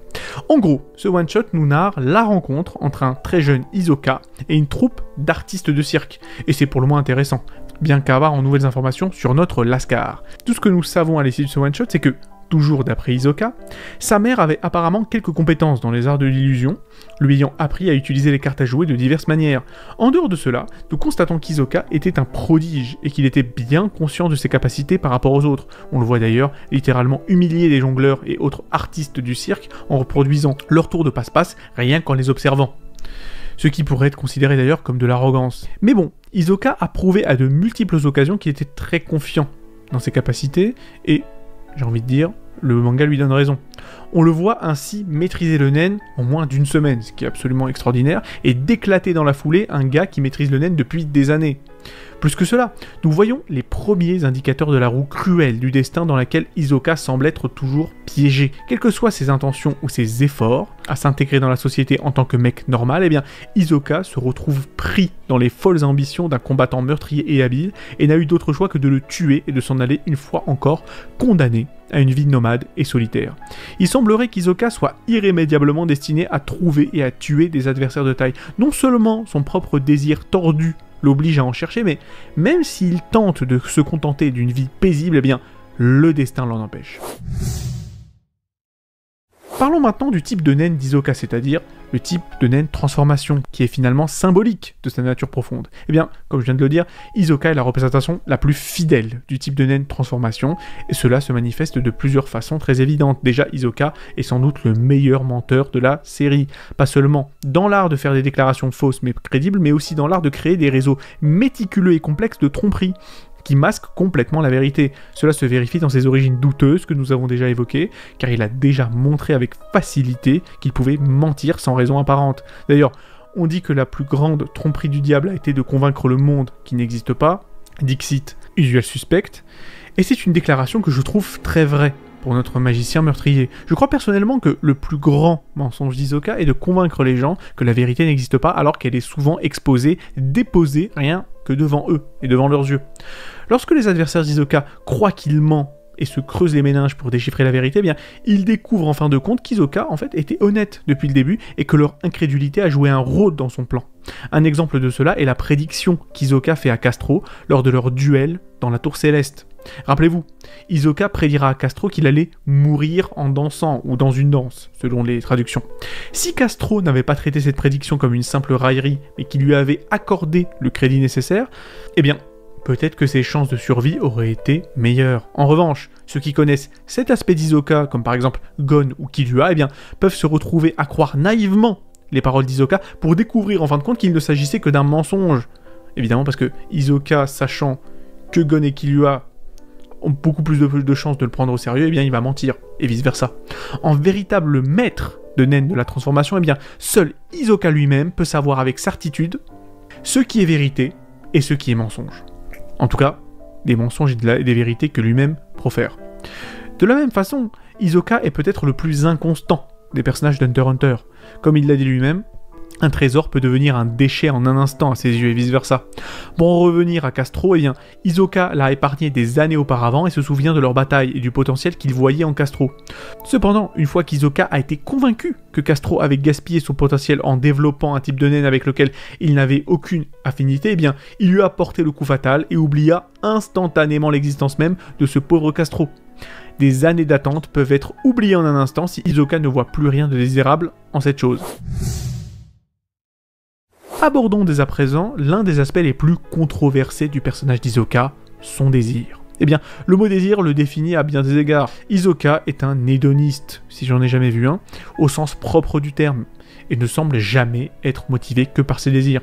Speaker 2: En gros, ce one-shot nous narre la rencontre entre un très jeune Hisoka et une troupe d'artistes de cirque, et c'est pour le moins intéressant, bien qu'avoir en nouvelles informations sur notre Lascar. Tout ce que nous savons à l'issue de ce one-shot, c'est que, toujours d'après Hisoka, sa mère avait apparemment quelques compétences dans les arts de l'illusion, lui ayant appris à utiliser les cartes à jouer de diverses manières. En dehors de cela, nous constatons qu'Hisoka était un prodige et qu'il était bien conscient de ses capacités par rapport aux autres. On le voit d'ailleurs littéralement humilier les jongleurs et autres artistes du cirque en reproduisant leur tour de passe-passe rien qu'en les observant. Ce qui pourrait être considéré d'ailleurs comme de l'arrogance. Mais bon, Hisoka a prouvé à de multiples occasions qu'il était très confiant dans ses capacités et, j'ai envie de dire, le manga lui donne raison. On le voit ainsi maîtriser le nen en moins d'une semaine, ce qui est absolument extraordinaire, et d'éclater dans la foulée un gars qui maîtrise le nen depuis des années. Plus que cela, nous voyons les premiers indicateurs de la roue cruelle du destin dans laquelle Hisoka semble être toujours piégé. Quelles que soient ses intentions ou ses efforts à s'intégrer dans la société en tant que mec normal, eh bien, Hisoka se retrouve pris dans les folles ambitions d'un combattant meurtrier et habile, et n'a eu d'autre choix que de le tuer et de s'en aller une fois encore condamné à une vie nomade et solitaire. Il semblerait qu'Hisoka soit irrémédiablement destiné à trouver et à tuer des adversaires de taille. Non seulement son propre désir tordu l'oblige à en chercher, mais même s'il tente de se contenter d'une vie paisible, eh bien, le destin l'en empêche. Parlons maintenant du type de naine d'Hisoka, c'est-à-dire le type de naine transformation, qui est finalement symbolique de sa nature profonde. Eh bien, comme je viens de le dire, Hisoka est la représentation la plus fidèle du type de naine transformation, et cela se manifeste de plusieurs façons très évidentes. Déjà, Hisoka est sans doute le meilleur menteur de la série, pas seulement dans l'art de faire des déclarations fausses mais crédibles, mais aussi dans l'art de créer des réseaux méticuleux et complexes de tromperie, qui masque complètement la vérité. Cela se vérifie dans ses origines douteuses que nous avons déjà évoquées, car il a déjà montré avec facilité qu'il pouvait mentir sans raison apparente. D'ailleurs, on dit que la plus grande tromperie du diable a été de convaincre le monde qui n'existe pas, Dixit, usual suspect, et c'est une déclaration que je trouve très vraie pour notre magicien meurtrier. Je crois personnellement que le plus grand mensonge d'Hisoka est de convaincre les gens que la vérité n'existe pas alors qu'elle est souvent exposée, déposée, rien que devant eux et devant leurs yeux. Lorsque les adversaires d'Hisoka croient qu'il ment et se creusent les méninges pour déchiffrer la vérité, eh bien, ils découvrent en fin de compte qu'Hisoka en fait était honnête depuis le début et que leur incrédulité a joué un rôle dans son plan. Un exemple de cela est la prédiction qu'Hisoka fait à Castro lors de leur duel dans la Tour Céleste. Rappelez-vous, Hisoka prédira à Castro qu'il allait mourir en dansant, ou dans une danse, selon les traductions. Si Castro n'avait pas traité cette prédiction comme une simple raillerie, mais qu'il lui avait accordé le crédit nécessaire, eh bien, peut-être que ses chances de survie auraient été meilleures. En revanche, ceux qui connaissent cet aspect d'Hisoka, comme par exemple Gon ou Killua, eh bien, peuvent se retrouver à croire naïvement les paroles d'Hisoka pour découvrir en fin de compte qu'il ne s'agissait que d'un mensonge. Évidemment parce que Hisoka, sachant que Gon et Killua ont beaucoup plus de chances de le prendre au sérieux, eh bien il va mentir, et vice-versa. En véritable maître de naine de la transformation, eh bien seul Hisoka lui-même peut savoir avec certitude ce qui est vérité et ce qui est mensonge. En tout cas, des mensonges et des vérités que lui-même profère. De la même façon, Hisoka est peut-être le plus inconstant des personnages d'Hunter x Hunter. Comme il l'a dit lui-même, un trésor peut devenir un déchet en un instant à ses yeux et vice-versa. Pour en revenir à Castro, eh bien, Hisoka l'a épargné des années auparavant et se souvient de leur bataille et du potentiel qu'il voyait en Castro. Cependant, une fois qu'Hisoka a été convaincu que Castro avait gaspillé son potentiel en développant un type de naine avec lequel il n'avait aucune affinité, eh bien, il lui a porté le coup fatal et oublia instantanément l'existence même de ce pauvre Castro. Des années d'attente peuvent être oubliées en un instant si Hisoka ne voit plus rien de désirable en cette chose. Abordons dès à présent l'un des aspects les plus controversés du personnage d'Hisoka, son désir. Eh bien, le mot désir le définit à bien des égards. Hisoka est un hédoniste, si j'en ai jamais vu un, au sens propre du terme, et ne semble jamais être motivé que par ses désirs.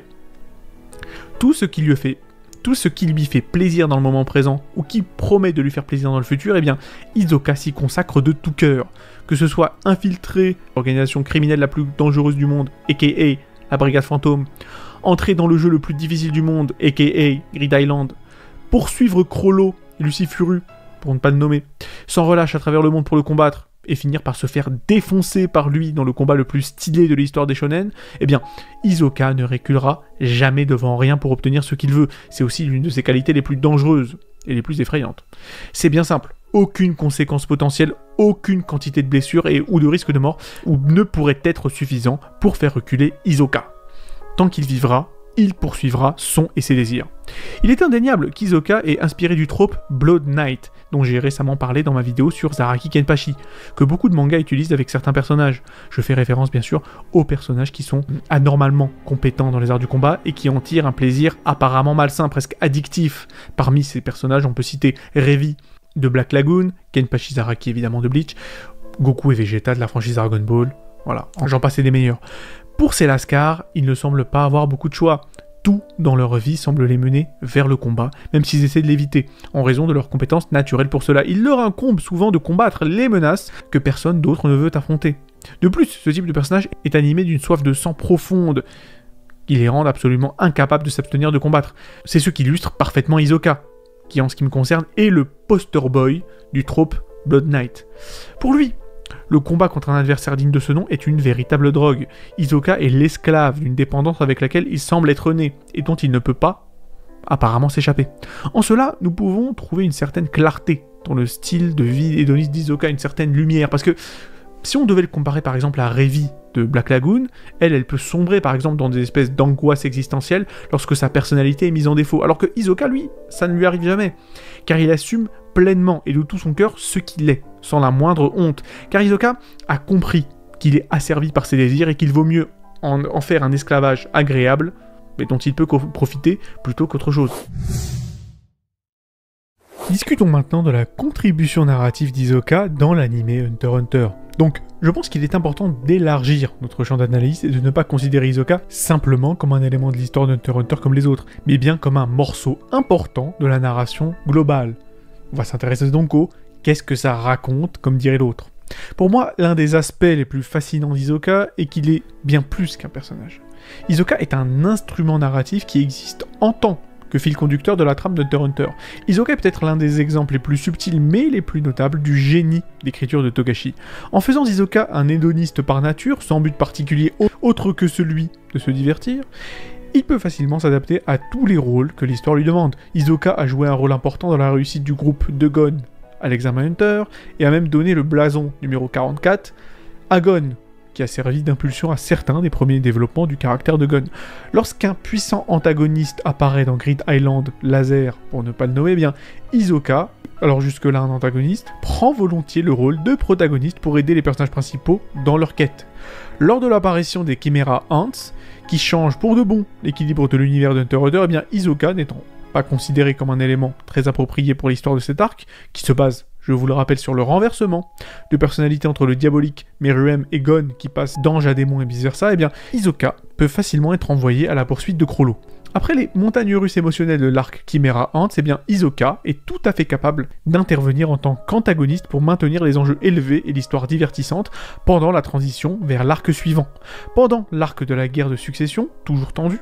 Speaker 2: Tout ce qui lui fait tout ce qui lui fait plaisir dans le moment présent ou qui promet de lui faire plaisir dans le futur, eh bien, Hisoka s'y consacre de tout cœur. Que ce soit infiltrer l'organisation criminelle la plus dangereuse du monde, a.k.a. la Brigade Fantôme, entrer dans le jeu le plus difficile du monde, a.k.a. Grid Island, poursuivre Chrollo et Lucifuru, pour ne pas le nommer, sans relâche à travers le monde pour le combattre, et finir par se faire défoncer par lui dans le combat le plus stylé de l'histoire des shonen, eh bien, Hisoka ne reculera jamais devant rien pour obtenir ce qu'il veut. C'est aussi l'une de ses qualités les plus dangereuses et les plus effrayantes. C'est bien simple, aucune conséquence potentielle, aucune quantité de blessures ou de risque de mort ne pourrait être suffisant pour faire reculer Hisoka. Tant qu'il vivra, il poursuivra son et ses désirs. Il est indéniable qu'Hisoka est inspiré du trope Blood Knight, dont j'ai récemment parlé dans ma vidéo sur Zaraki Kenpachi, que beaucoup de mangas utilisent avec certains personnages. Je fais référence bien sûr aux personnages qui sont anormalement compétents dans les arts du combat et qui en tirent un plaisir apparemment malsain, presque addictif. Parmi ces personnages, on peut citer Revi de Black Lagoon, Kenpachi Zaraki évidemment de Bleach, Goku et Vegeta de la franchise Dragon Ball, voilà, j'en passe des meilleurs. Pour ces lascars, il ne semble pas avoir beaucoup de choix. Tout dans leur vie semble les mener vers le combat, même s'ils essaient de l'éviter, en raison de leurs compétences naturelles pour cela. Il leur incombe souvent de combattre les menaces que personne d'autre ne veut affronter. De plus, ce type de personnage est animé d'une soif de sang profonde, qui les rend absolument incapables de s'abstenir de combattre. C'est ce qui illustre parfaitement Hisoka, qui en ce qui me concerne est le poster boy du trope Blood Knight. Pour lui, le combat contre un adversaire digne de ce nom est une véritable drogue. Hisoka est l'esclave d'une dépendance avec laquelle il semble être né, et dont il ne peut pas, apparemment, s'échapper. En cela, nous pouvons trouver une certaine clarté dans le style de vie hédoniste d'Hisoka, une certaine lumière, parce que si on devait le comparer par exemple à Revi de Black Lagoon, elle peut sombrer par exemple dans des espèces d'angoisse existentielle lorsque sa personnalité est mise en défaut, alors que Hisoka, lui, ça ne lui arrive jamais, car il assume pleinement et de tout son cœur ce qu'il est, sans la moindre honte, car Hisoka a compris qu'il est asservi par ses désirs et qu'il vaut mieux en faire un esclavage agréable, mais dont il peut profiter plutôt qu'autre chose. Discutons maintenant de la contribution narrative d'Hisoka dans l'anime Hunter x Hunter. Donc, je pense qu'il est important d'élargir notre champ d'analyse et de ne pas considérer Hisoka simplement comme un élément de l'histoire de Hunter x Hunter comme les autres, mais bien comme un morceau important de la narration globale. On va s'intéresser donc au « qu'est-ce que ça raconte ?» comme dirait l'autre. Pour moi, l'un des aspects les plus fascinants d'Hisoka est qu'il est bien plus qu'un personnage. Hisoka est un instrument narratif qui existe en tant que fil conducteur de la trame de Hunter x Hunter. Hisoka est peut-être l'un des exemples les plus subtils mais les plus notables du génie d'écriture de Togashi. En faisant d'Hisoka un hédoniste par nature, sans but particulier autre que celui de se divertir, il peut facilement s'adapter à tous les rôles que l'histoire lui demande. Hisoka a joué un rôle important dans la réussite du groupe de Gon à l'examen Hunter, et a même donné le blason numéro 44 à Gon, qui a servi d'impulsion à certains des premiers développements du caractère de Gon. Lorsqu'un puissant antagoniste apparaît dans Grid Island Laser, pour ne pas le nommer, eh bien Hisoka, alors jusque-là un antagoniste, prend volontiers le rôle de protagoniste pour aider les personnages principaux dans leur quête. Lors de l'apparition des Chimera Ants, qui changent pour de bon l'équilibre de l'univers de Hunter x Hunter, eh bien Hisoka n'étant pas considéré comme un élément très approprié pour l'histoire de cet arc, qui se base, je vous le rappelle, sur le renversement de personnalité entre le diabolique Meruem et Gon qui passe d'ange à démon et vice versa, eh bien Hisoka peut facilement être envoyé à la poursuite de Chrollo. Après les montagnes russes émotionnelles de l'arc Chimera Ants, eh bien Hisoka est tout à fait capable d'intervenir en tant qu'antagoniste pour maintenir les enjeux élevés et l'histoire divertissante pendant la transition vers l'arc suivant. Pendant l'arc de la guerre de succession, toujours tendu,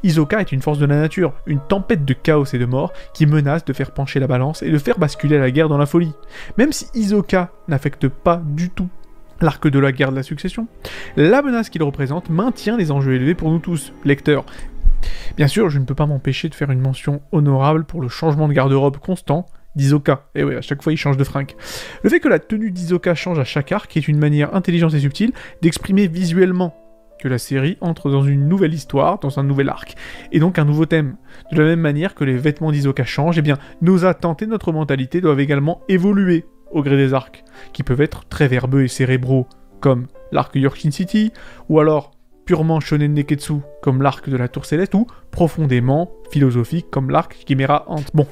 Speaker 2: Hisoka est une force de la nature, une tempête de chaos et de mort qui menace de faire pencher la balance et de faire basculer la guerre dans la folie. Même si Hisoka n'affecte pas du tout l'arc de la guerre de la succession, la menace qu'il représente maintient les enjeux élevés pour nous tous, lecteurs. Bien sûr, je ne peux pas m'empêcher de faire une mention honorable pour le changement de garde-robe constant d'Hisoka. Et oui, à chaque fois il change de fringue. Le fait que la tenue d'Hisoka change à chaque arc est une manière intelligente et subtile d'exprimer visuellement que la série entre dans une nouvelle histoire, dans un nouvel arc, et donc un nouveau thème. De la même manière que les vêtements d'Hisoka changent, eh bien, nos attentes et notre mentalité doivent également évoluer au gré des arcs, qui peuvent être très verbeux et cérébraux, comme l'arc Yorkin City, ou alors purement shonen neketsu, comme l'arc de la Tour Céleste, ou profondément philosophique, comme l'arc Chimera Ant. Bon.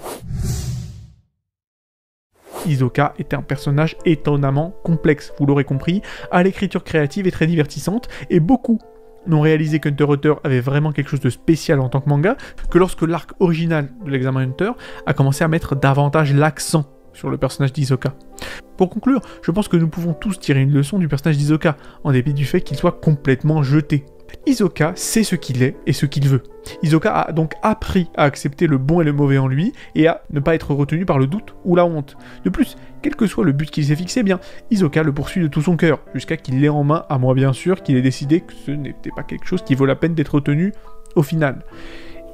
Speaker 2: Hisoka est un personnage étonnamment complexe, vous l'aurez compris, à l'écriture créative et très divertissante, et beaucoup n'ont réalisé qu'Hunter x Hunter avait vraiment quelque chose de spécial en tant que manga, que lorsque l'arc original de l'examen Hunter a commencé à mettre davantage l'accent sur le personnage d'Hisoka. Pour conclure, je pense que nous pouvons tous tirer une leçon du personnage d'Hisoka, en dépit du fait qu'il soit complètement jeté. Hisoka sait ce qu'il est et ce qu'il veut. Hisoka a donc appris à accepter le bon et le mauvais en lui, et à ne pas être retenu par le doute ou la honte. De plus, quel que soit le but qu'il s'est fixé, bien, Hisoka le poursuit de tout son cœur, jusqu'à qu'il l'ait en main, à moins bien sûr qu'il ait décidé que ce n'était pas quelque chose qui vaut la peine d'être retenu au final.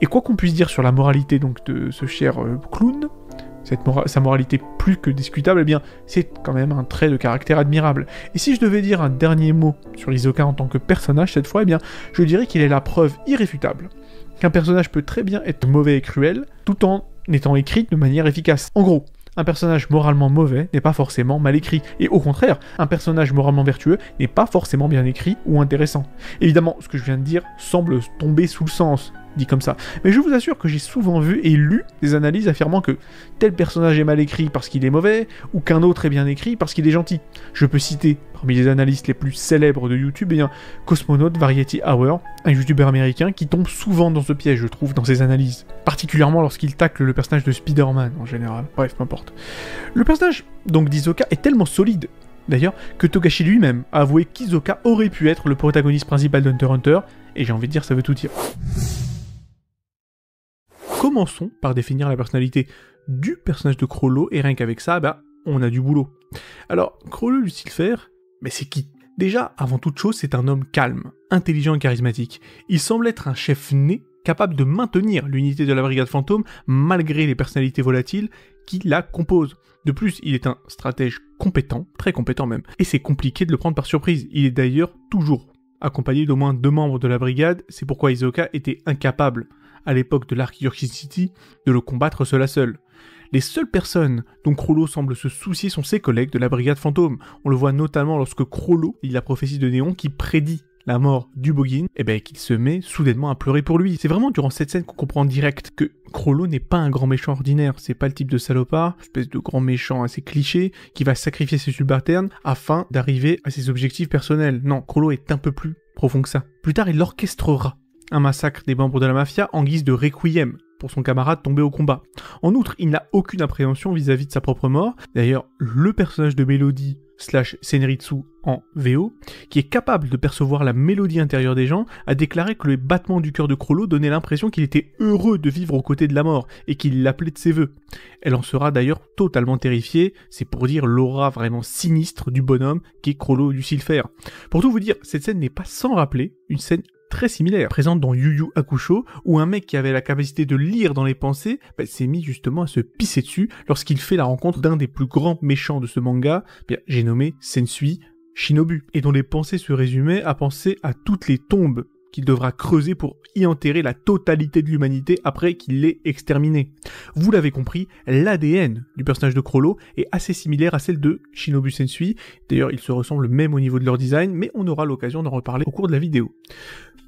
Speaker 2: Et quoi qu'on puisse dire sur la moralité donc de ce cher clown, sa moralité plus que discutable, eh bien, c'est quand même un trait de caractère admirable. Et si je devais dire un dernier mot sur Hisoka en tant que personnage cette fois, eh bien, je dirais qu'il est la preuve irréfutable qu'un personnage peut très bien être mauvais et cruel, tout en étant écrit de manière efficace. En gros, un personnage moralement mauvais n'est pas forcément mal écrit, et au contraire, un personnage moralement vertueux n'est pas forcément bien écrit ou intéressant. Évidemment, ce que je viens de dire semble tomber sous le sens, dit comme ça, mais je vous assure que j'ai souvent vu et lu des analyses affirmant que tel personnage est mal écrit parce qu'il est mauvais, ou qu'un autre est bien écrit parce qu'il est gentil. Je peux citer, parmi les analystes les plus célèbres de YouTube, eh bien, Cosmonaut Variety Hour, un youtubeur américain qui tombe souvent dans ce piège, je trouve, dans ses analyses, particulièrement lorsqu'il tacle le personnage de Spider-Man en général, bref, peu importe. Le personnage, donc d'Hisoka, est tellement solide, d'ailleurs, que Togashi lui-même a avoué qu'Hisoka aurait pu être le protagoniste principal d'Hunter x Hunter, et j'ai envie de dire ça veut tout dire. Commençons par définir la personnalité du personnage de Chrollo, et rien qu'avec ça, bah, on a du boulot. Alors, Chrollo Lucifer, mais c'est qui ? Déjà, avant toute chose, c'est un homme calme, intelligent et charismatique. Il semble être un chef né, capable de maintenir l'unité de la Brigade Fantôme, malgré les personnalités volatiles qui la composent. De plus, il est un stratège compétent, très compétent même, et c'est compliqué de le prendre par surprise. Il est d'ailleurs toujours accompagné d'au moins 2 membres de la brigade, c'est pourquoi Hisoka était incapable, à l'époque de l'arc York City, de le combattre seul à seul. Les seules personnes dont Chrollo semble se soucier sont ses collègues de la Brigade Fantôme. On le voit notamment lorsque Chrollo lit la prophétie de Néon qui prédit la mort du Bogin, et ben qu'il se met soudainement à pleurer pour lui. C'est vraiment durant cette scène qu'on comprend direct que Chrollo n'est pas un grand méchant ordinaire, c'est pas le type de salopard, espèce de grand méchant assez cliché, qui va sacrifier ses subalternes afin d'arriver à ses objectifs personnels. Non, Chrollo est un peu plus profond que ça. Plus tard, il orchestrera un massacre des membres de la mafia en guise de requiem pour son camarade tombé au combat. En outre, il n'a aucune appréhension vis-à-vis de sa propre mort. D'ailleurs, le personnage de Melody / Senritsu en VO, qui est capable de percevoir la mélodie intérieure des gens, a déclaré que le battement du cœur de Chrollo donnait l'impression qu'il était heureux de vivre aux côtés de la mort et qu'il l'appelait de ses vœux. Elle en sera d'ailleurs totalement terrifiée, c'est pour dire l'aura vraiment sinistre du bonhomme qui est Chrollo Lucifer. Pour tout vous dire, cette scène n'est pas sans rappeler une scène très similaire, présente dans Yu Yu Hakusho, où un mec qui avait la capacité de lire dans les pensées s'est mis justement à se pisser dessus lorsqu'il fait la rencontre d'un des plus grands méchants de ce manga, j'ai nommé Sensui Shinobu, et dont les pensées se résumaient à penser à toutes les tombes qu'il devra creuser pour y enterrer la totalité de l'humanité après qu'il l'ait exterminé. Vous l'avez compris, l'ADN du personnage de Chrollo est assez similaire à celle de Shinobu Sensui, d'ailleurs ils se ressemblent même au niveau de leur design, mais on aura l'occasion d'en reparler au cours de la vidéo.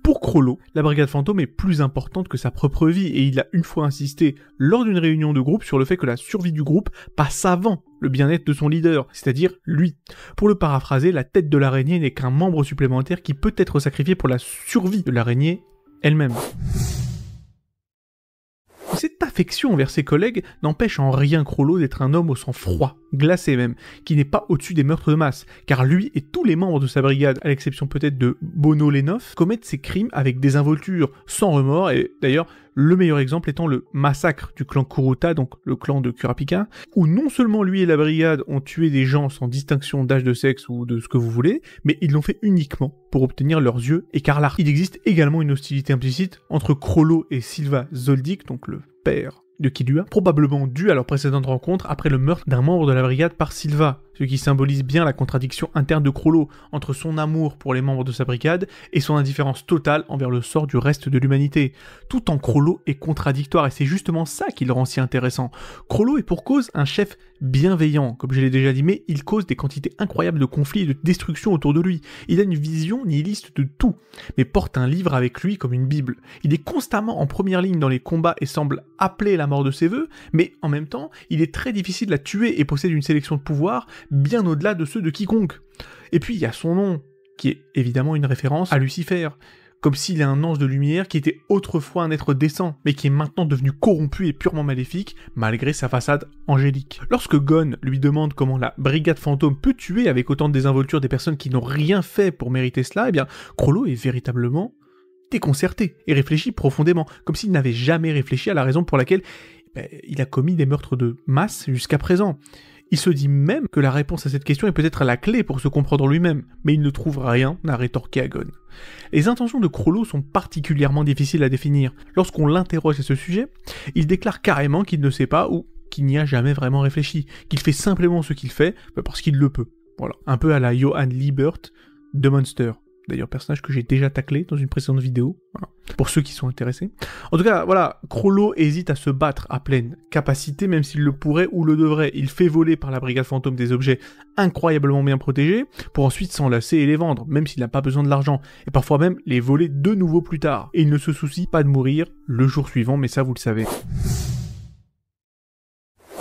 Speaker 2: Pour Chrollo, la Brigade Fantôme est plus importante que sa propre vie, et il a une fois insisté lors d'une réunion de groupe sur le fait que la survie du groupe passe avant le bien-être de son leader, c'est-à-dire lui. Pour le paraphraser, la tête de l'araignée n'est qu'un membre supplémentaire qui peut être sacrifié pour la survie de l'araignée elle-même. Cette affection envers ses collègues n'empêche en rien Chrollo d'être un homme au sang froid, glacé même, qui n'est pas au-dessus des meurtres de masse, car lui et tous les membres de sa brigade, à l'exception peut-être de Bono Lenov, commettent ces crimes avec désinvolture, sans remords, et d'ailleurs, le meilleur exemple étant le massacre du clan Kuruta, donc le clan de Kurapika, où non seulement lui et la brigade ont tué des gens sans distinction d'âge, de sexe ou de ce que vous voulez, mais ils l'ont fait uniquement pour obtenir leurs yeux écarlates. Il existe également une hostilité implicite entre Chrollo et Silva Zoldyck, donc le père de Killua, probablement dû à leur précédente rencontre après le meurtre d'un membre de la brigade par Silva, ce qui symbolise bien la contradiction interne de Chrollo entre son amour pour les membres de sa brigade et son indifférence totale envers le sort du reste de l'humanité. Tout en Chrollo est contradictoire et c'est justement ça qui le rend si intéressant. Chrollo est pour cause un chef bienveillant, comme je l'ai déjà dit, mais il cause des quantités incroyables de conflits et de destruction autour de lui. Il a une vision nihiliste de tout, mais porte un livre avec lui comme une bible. Il est constamment en première ligne dans les combats et semble appeler la mort de ses vœux, mais en même temps, il est très difficile à tuer et possède une sélection de pouvoir bien au-delà de ceux de quiconque. Et puis il y a son nom, qui est évidemment une référence à Lucifer. comme s'il est un ange de lumière qui était autrefois un être décent, mais qui est maintenant devenu corrompu et purement maléfique, malgré sa façade angélique. Lorsque Gon lui demande comment la brigade fantôme peut tuer avec autant de désinvolture des personnes qui n'ont rien fait pour mériter cela, eh bien, Chrollo est véritablement déconcerté et réfléchit profondément, comme s'il n'avait jamais réfléchi à la raison pour laquelle il a commis des meurtres de masse jusqu'à présent. Il se dit même que la réponse à cette question est peut-être la clé pour se comprendre lui-même, mais il ne trouve rien à rétorquer à Gon. Les intentions de Chrollo sont particulièrement difficiles à définir. Lorsqu'on l'interroge à ce sujet, il déclare carrément qu'il ne sait pas ou qu'il n'y a jamais vraiment réfléchi, qu'il fait simplement ce qu'il fait parce qu'il le peut. Voilà, un peu à la Johann Liebert de Monster. D'ailleurs, personnage que j'ai déjà taclé dans une précédente vidéo, voilà, pour ceux qui sont intéressés. En tout cas, voilà, Chrollo hésite à se battre à pleine capacité, même s'il le pourrait ou le devrait. Il fait voler par la brigade fantôme des objets incroyablement bien protégés, pour ensuite s'enlacer et les vendre, même s'il n'a pas besoin de l'argent, et parfois même les voler de nouveau plus tard. Et il ne se soucie pas de mourir le jour suivant, mais ça vous le savez.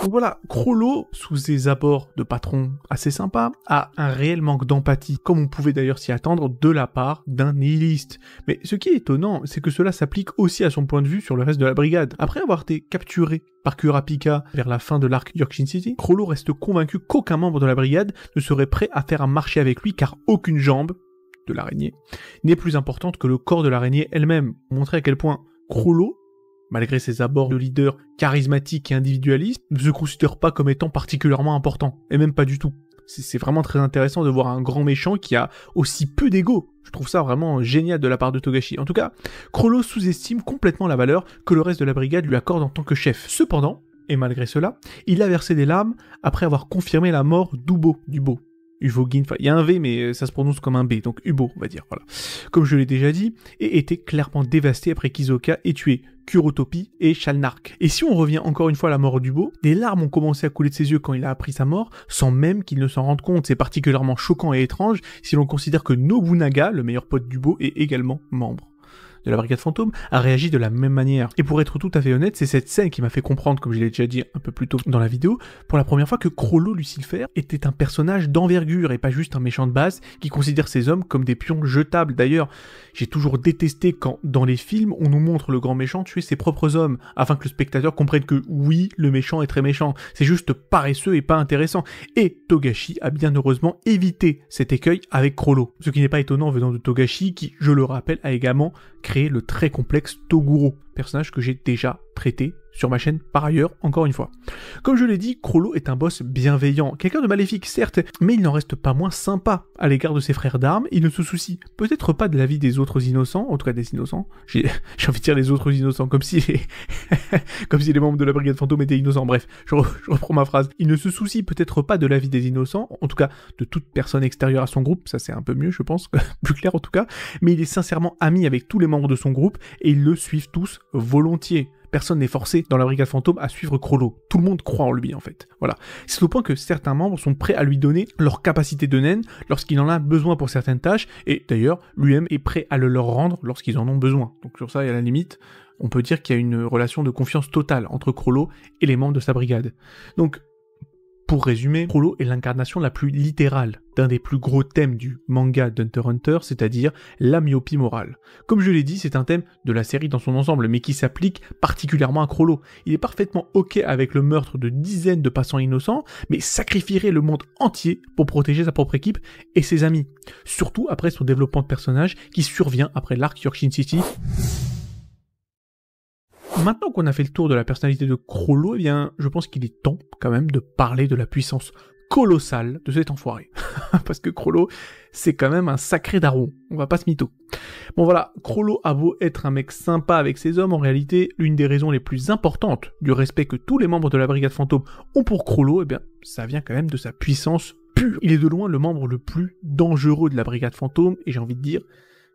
Speaker 2: Donc voilà, Chrollo, sous ses abords de patron assez sympa, a un réel manque d'empathie, comme on pouvait d'ailleurs s'y attendre de la part d'un nihiliste. Mais ce qui est étonnant, c'est que cela s'applique aussi à son point de vue sur le reste de la brigade. Après avoir été capturé par Kurapika vers la fin de l'arc York City, Chrollo reste convaincu qu'aucun membre de la brigade ne serait prêt à faire un marché avec lui, car aucune jambe de l'araignée n'est plus importante que le corps de l'araignée elle-même. Pour montrer à quel point Chrollo, malgré ses abords de leader charismatique et individualiste, ne se considère pas comme étant particulièrement important, et même pas du tout. C'est vraiment très intéressant de voir un grand méchant qui a aussi peu d'ego. Je trouve ça vraiment génial de la part de Togashi. En tout cas, Chrollo sous-estime complètement la valeur que le reste de la brigade lui accorde en tant que chef. Cependant, et malgré cela, il a versé des larmes après avoir confirmé la mort d'Ubo, Uvogin, enfin, il y a un V, mais ça se prononce comme un B, donc Ubo, on va dire, voilà. Comme je l'ai déjà dit, et était clairement dévasté après qu'Hisoka ait tué Kurotopi et Shalnark. Et si on revient encore une fois à la mort d'Ubo, des larmes ont commencé à couler de ses yeux quand il a appris sa mort, sans même qu'il ne s'en rende compte. C'est particulièrement choquant et étrange si l'on considère que Nobunaga, le meilleur pote d'Ubo, est également membre de la brigade fantôme, a réagi de la même manière. Et pour être tout à fait honnête, c'est cette scène qui m'a fait comprendre, comme je l'ai déjà dit un peu plus tôt dans la vidéo, pour la première fois que Chrollo Lucifer était un personnage d'envergure et pas juste un méchant de base qui considère ses hommes comme des pions jetables. D'ailleurs, j'ai toujours détesté quand, dans les films, on nous montre le grand méchant tuer ses propres hommes, afin que le spectateur comprenne que oui, le méchant est très méchant, c'est juste paresseux et pas intéressant. Et Togashi a bien heureusement évité cet écueil avec Chrollo. Ce qui n'est pas étonnant venant de Togashi, qui, je le rappelle, a également créé le très complexe Toguro, personnage que j'ai déjà traité sur ma chaîne par ailleurs, encore une fois. Comme je l'ai dit, Chrollo est un boss bienveillant, quelqu'un de maléfique certes, mais il n'en reste pas moins sympa à l'égard de ses frères d'armes. Il ne se soucie peut-être pas de la vie des autres innocents, en tout cas des innocents, j'ai envie de dire les autres innocents, comme si comme si les membres de la brigade fantôme étaient innocents. Bref, je reprends ma phrase. Il ne se soucie peut-être pas de la vie des innocents, en tout cas de toute personne extérieure à son groupe, ça c'est un peu mieux je pense, plus clair en tout cas, mais il est sincèrement ami avec tous les membres de son groupe et ils le suivent tous volontiers. Personne n'est forcé dans la brigade fantôme à suivre Chrollo. Tout le monde croit en lui en fait. Voilà. C'est au point que certains membres sont prêts à lui donner leur capacité de naine lorsqu'il en a besoin pour certaines tâches, et d'ailleurs lui-même est prêt à le leur rendre lorsqu'ils en ont besoin. Donc sur ça, et à la limite, on peut dire qu'il y a une relation de confiance totale entre Chrollo et les membres de sa brigade. Donc, pour résumer, Chrollo est l'incarnation la plus littérale d'un des plus gros thèmes du manga d'Hunter x Hunter, c'est-à-dire la myopie morale. Comme je l'ai dit, c'est un thème de la série dans son ensemble, mais qui s'applique particulièrement à Chrollo. Il est parfaitement ok avec le meurtre de dizaines de passants innocents, mais sacrifierait le monde entier pour protéger sa propre équipe et ses amis. Surtout après son développement de personnage qui survient après l'arc York City. Maintenant qu'on a fait le tour de la personnalité de Chrollo, eh bien, je pense qu'il est temps, quand même, de parler de la puissance colossale de cet enfoiré. Parce que Chrollo, c'est quand même un sacré daron, on va pas se mytho. Bon voilà, Chrollo a beau être un mec sympa avec ses hommes, en réalité, l'une des raisons les plus importantes du respect que tous les membres de la brigade fantôme ont pour Chrollo, eh bien, ça vient quand même de sa puissance pure. Il est de loin le membre le plus dangereux de la brigade fantôme, et j'ai envie de dire,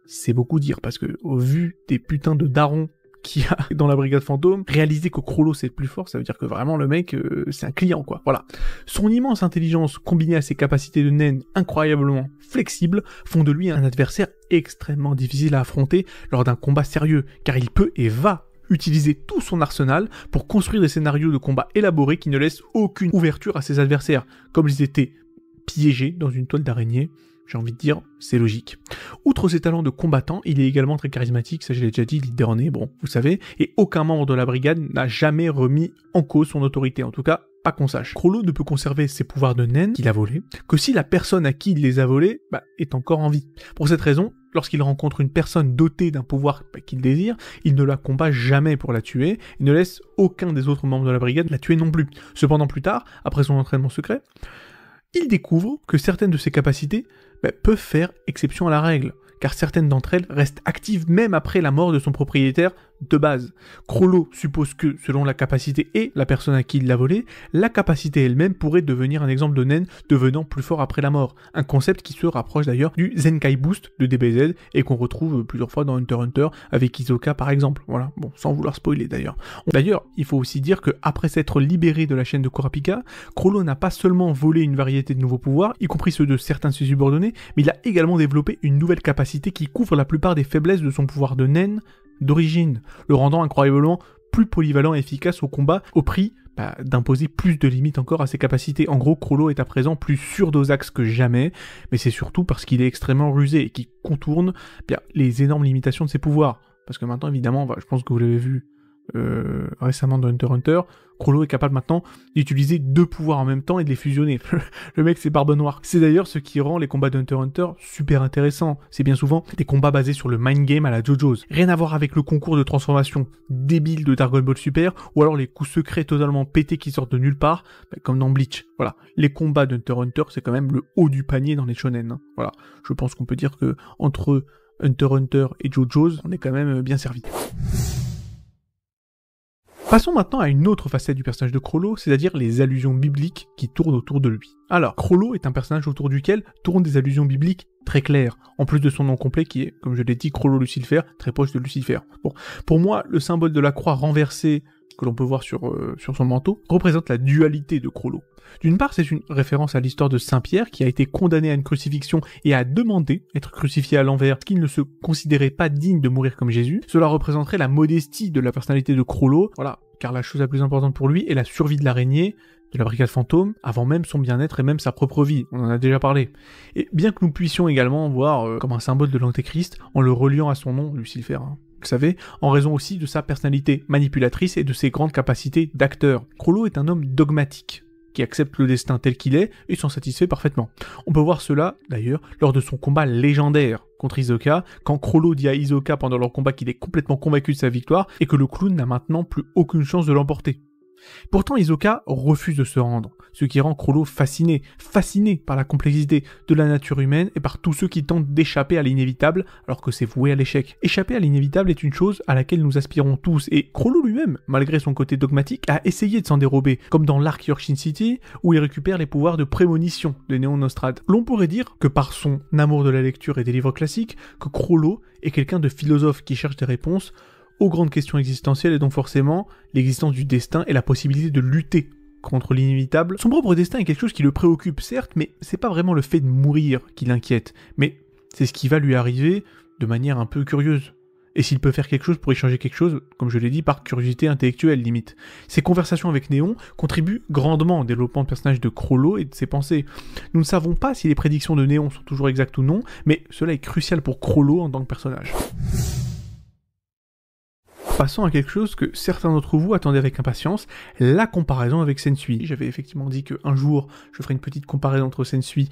Speaker 2: c'est beaucoup dire, parce que, au vu des putains de darons qu'il y a dans la brigade fantôme, réaliser que Chrollo c'est le plus fort, ça veut dire que vraiment le mec, c'est un client quoi, voilà. Son immense intelligence combinée à ses capacités de naine incroyablement flexibles font de lui un adversaire extrêmement difficile à affronter lors d'un combat sérieux, car il peut et va utiliser tout son arsenal pour construire des scénarios de combat élaborés qui ne laissent aucune ouverture à ses adversaires, comme ils étaient piégés dans une toile d'araignée j'ai envie de dire, c'est logique. Outre ses talents de combattant, il est également très charismatique, ça je l'ai déjà dit, leader né, bon, vous savez, et aucun membre de la brigade n'a jamais remis en cause son autorité, en tout cas, pas qu'on sache. Chrollo ne peut conserver ses pouvoirs de naine qu'il a volés que si la personne à qui il les a volés est encore en vie. Pour cette raison, lorsqu'il rencontre une personne dotée d'un pouvoir qu'il désire, il ne la combat jamais pour la tuer et ne laisse aucun des autres membres de la brigade la tuer non plus. Cependant, plus tard, après son entraînement secret, il découvre que certaines de ses capacités peuvent faire exception à la règle, car certaines d'entre elles restent actives même après la mort de son propriétaire de base. Chrollo suppose que, selon la capacité et la personne à qui il l'a volé, la capacité elle-même pourrait devenir un exemple de naine devenant plus fort après la mort. Un concept qui se rapproche d'ailleurs du Zenkai Boost de DBZ et qu'on retrouve plusieurs fois dans Hunter x Hunter avec Hisoka par exemple. Voilà, bon, sans vouloir spoiler d'ailleurs. D'ailleurs, il faut aussi dire que après s'être libéré de la chaîne de Kurapika, Chrollo n'a pas seulement volé une variété de nouveaux pouvoirs, y compris ceux de certains de ses subordonnés, mais il a également développé une nouvelle capacité qui couvre la plupart des faiblesses de son pouvoir de naine d'origine, le rendant incroyablement plus polyvalent et efficace au combat, au prix d'imposer plus de limites encore à ses capacités. En gros, Chrollo est à présent plus sûr d'Osax que jamais, mais c'est surtout parce qu'il est extrêmement rusé et qu'il contourne les énormes limitations de ses pouvoirs. Parce que maintenant, évidemment, je pense que vous l'avez vu récemment dans Hunter x Hunter, Chrollo est capable maintenant d'utiliser 2 pouvoirs en même temps et de les fusionner. Le mec c'est barbe noire. C'est d'ailleurs ce qui rend les combats de Hunter x Hunter super intéressants. C'est bien souvent des combats basés sur le mind game à la JoJo's. Rien à voir avec le concours de transformation débile de Dragon Ball Super, ou alors les coups secrets totalement pétés qui sortent de nulle part, comme dans Bleach. Voilà. Les combats de Hunter x Hunter, c'est quand même le haut du panier dans les shonen. Voilà. Je pense qu'on peut dire que entre Hunter x Hunter et JoJo's, on est quand même bien servi. Passons maintenant à une autre facette du personnage de Chrollo, c'est-à-dire les allusions bibliques qui tournent autour de lui. Alors, Chrollo est un personnage autour duquel tournent des allusions bibliques très claires, en plus de son nom complet qui est, comme je l'ai dit, Chrollo Lucifer, très proche de Lucifer. Bon, pour moi, le symbole de la croix renversée que l'on peut voir sur son manteau, représente la dualité de Chrollo. D'une part, c'est une référence à l'histoire de Saint Pierre qui a été condamné à une crucifixion et a demandé être crucifié à l'envers, parce qu'il ne se considérait pas digne de mourir comme Jésus. Cela représenterait la modestie de la personnalité de Chrollo, voilà, car la chose la plus importante pour lui est la survie de l'araignée, de la brigade fantôme, avant même son bien-être et même sa propre vie, on en a déjà parlé. Et bien que nous puissions également voir comme un symbole de l'antéchrist, en le reliant à son nom, Lucifer, vous savez, en raison aussi de sa personnalité manipulatrice et de ses grandes capacités d'acteur. Chrollo est un homme dogmatique, qui accepte le destin tel qu'il est et s'en satisfait parfaitement. On peut voir cela, d'ailleurs, lors de son combat légendaire contre Hisoka, quand Chrollo dit à Hisoka pendant leur combat qu'il est complètement convaincu de sa victoire et que le clown n'a maintenant plus aucune chance de l'emporter. Pourtant, Hisoka refuse de se rendre, ce qui rend Chrollo fasciné par la complexité de la nature humaine et par tous ceux qui tentent d'échapper à l'inévitable alors que c'est voué à l'échec. Échapper à l'inévitable est une chose à laquelle nous aspirons tous, et Chrollo lui-même, malgré son côté dogmatique, a essayé de s'en dérober, comme dans l'arc Yorkshin City, où il récupère les pouvoirs de prémonition de Néon Nostrad. L'on pourrait dire que par son amour de la lecture et des livres classiques, que Chrollo est quelqu'un de philosophe qui cherche des réponses aux grandes questions existentielles et donc forcément l'existence du destin et la possibilité de lutter contre l'inévitable. Son propre destin est quelque chose qui le préoccupe certes, mais c'est pas vraiment le fait de mourir qui l'inquiète, mais c'est ce qui va lui arriver de manière un peu curieuse. Et s'il peut faire quelque chose pour y changer quelque chose, comme je l'ai dit, par curiosité intellectuelle limite. Ses conversations avec Néon contribuent grandement au développement du personnage de Chrollo et de ses pensées. Nous ne savons pas si les prédictions de Néon sont toujours exactes ou non, mais cela est crucial pour Chrollo en tant que personnage. Passons à quelque chose que certains d'entre vous attendaient avec impatience, la comparaison avec Sensui. J'avais effectivement dit qu'un jour, je ferai une petite comparaison entre Sensui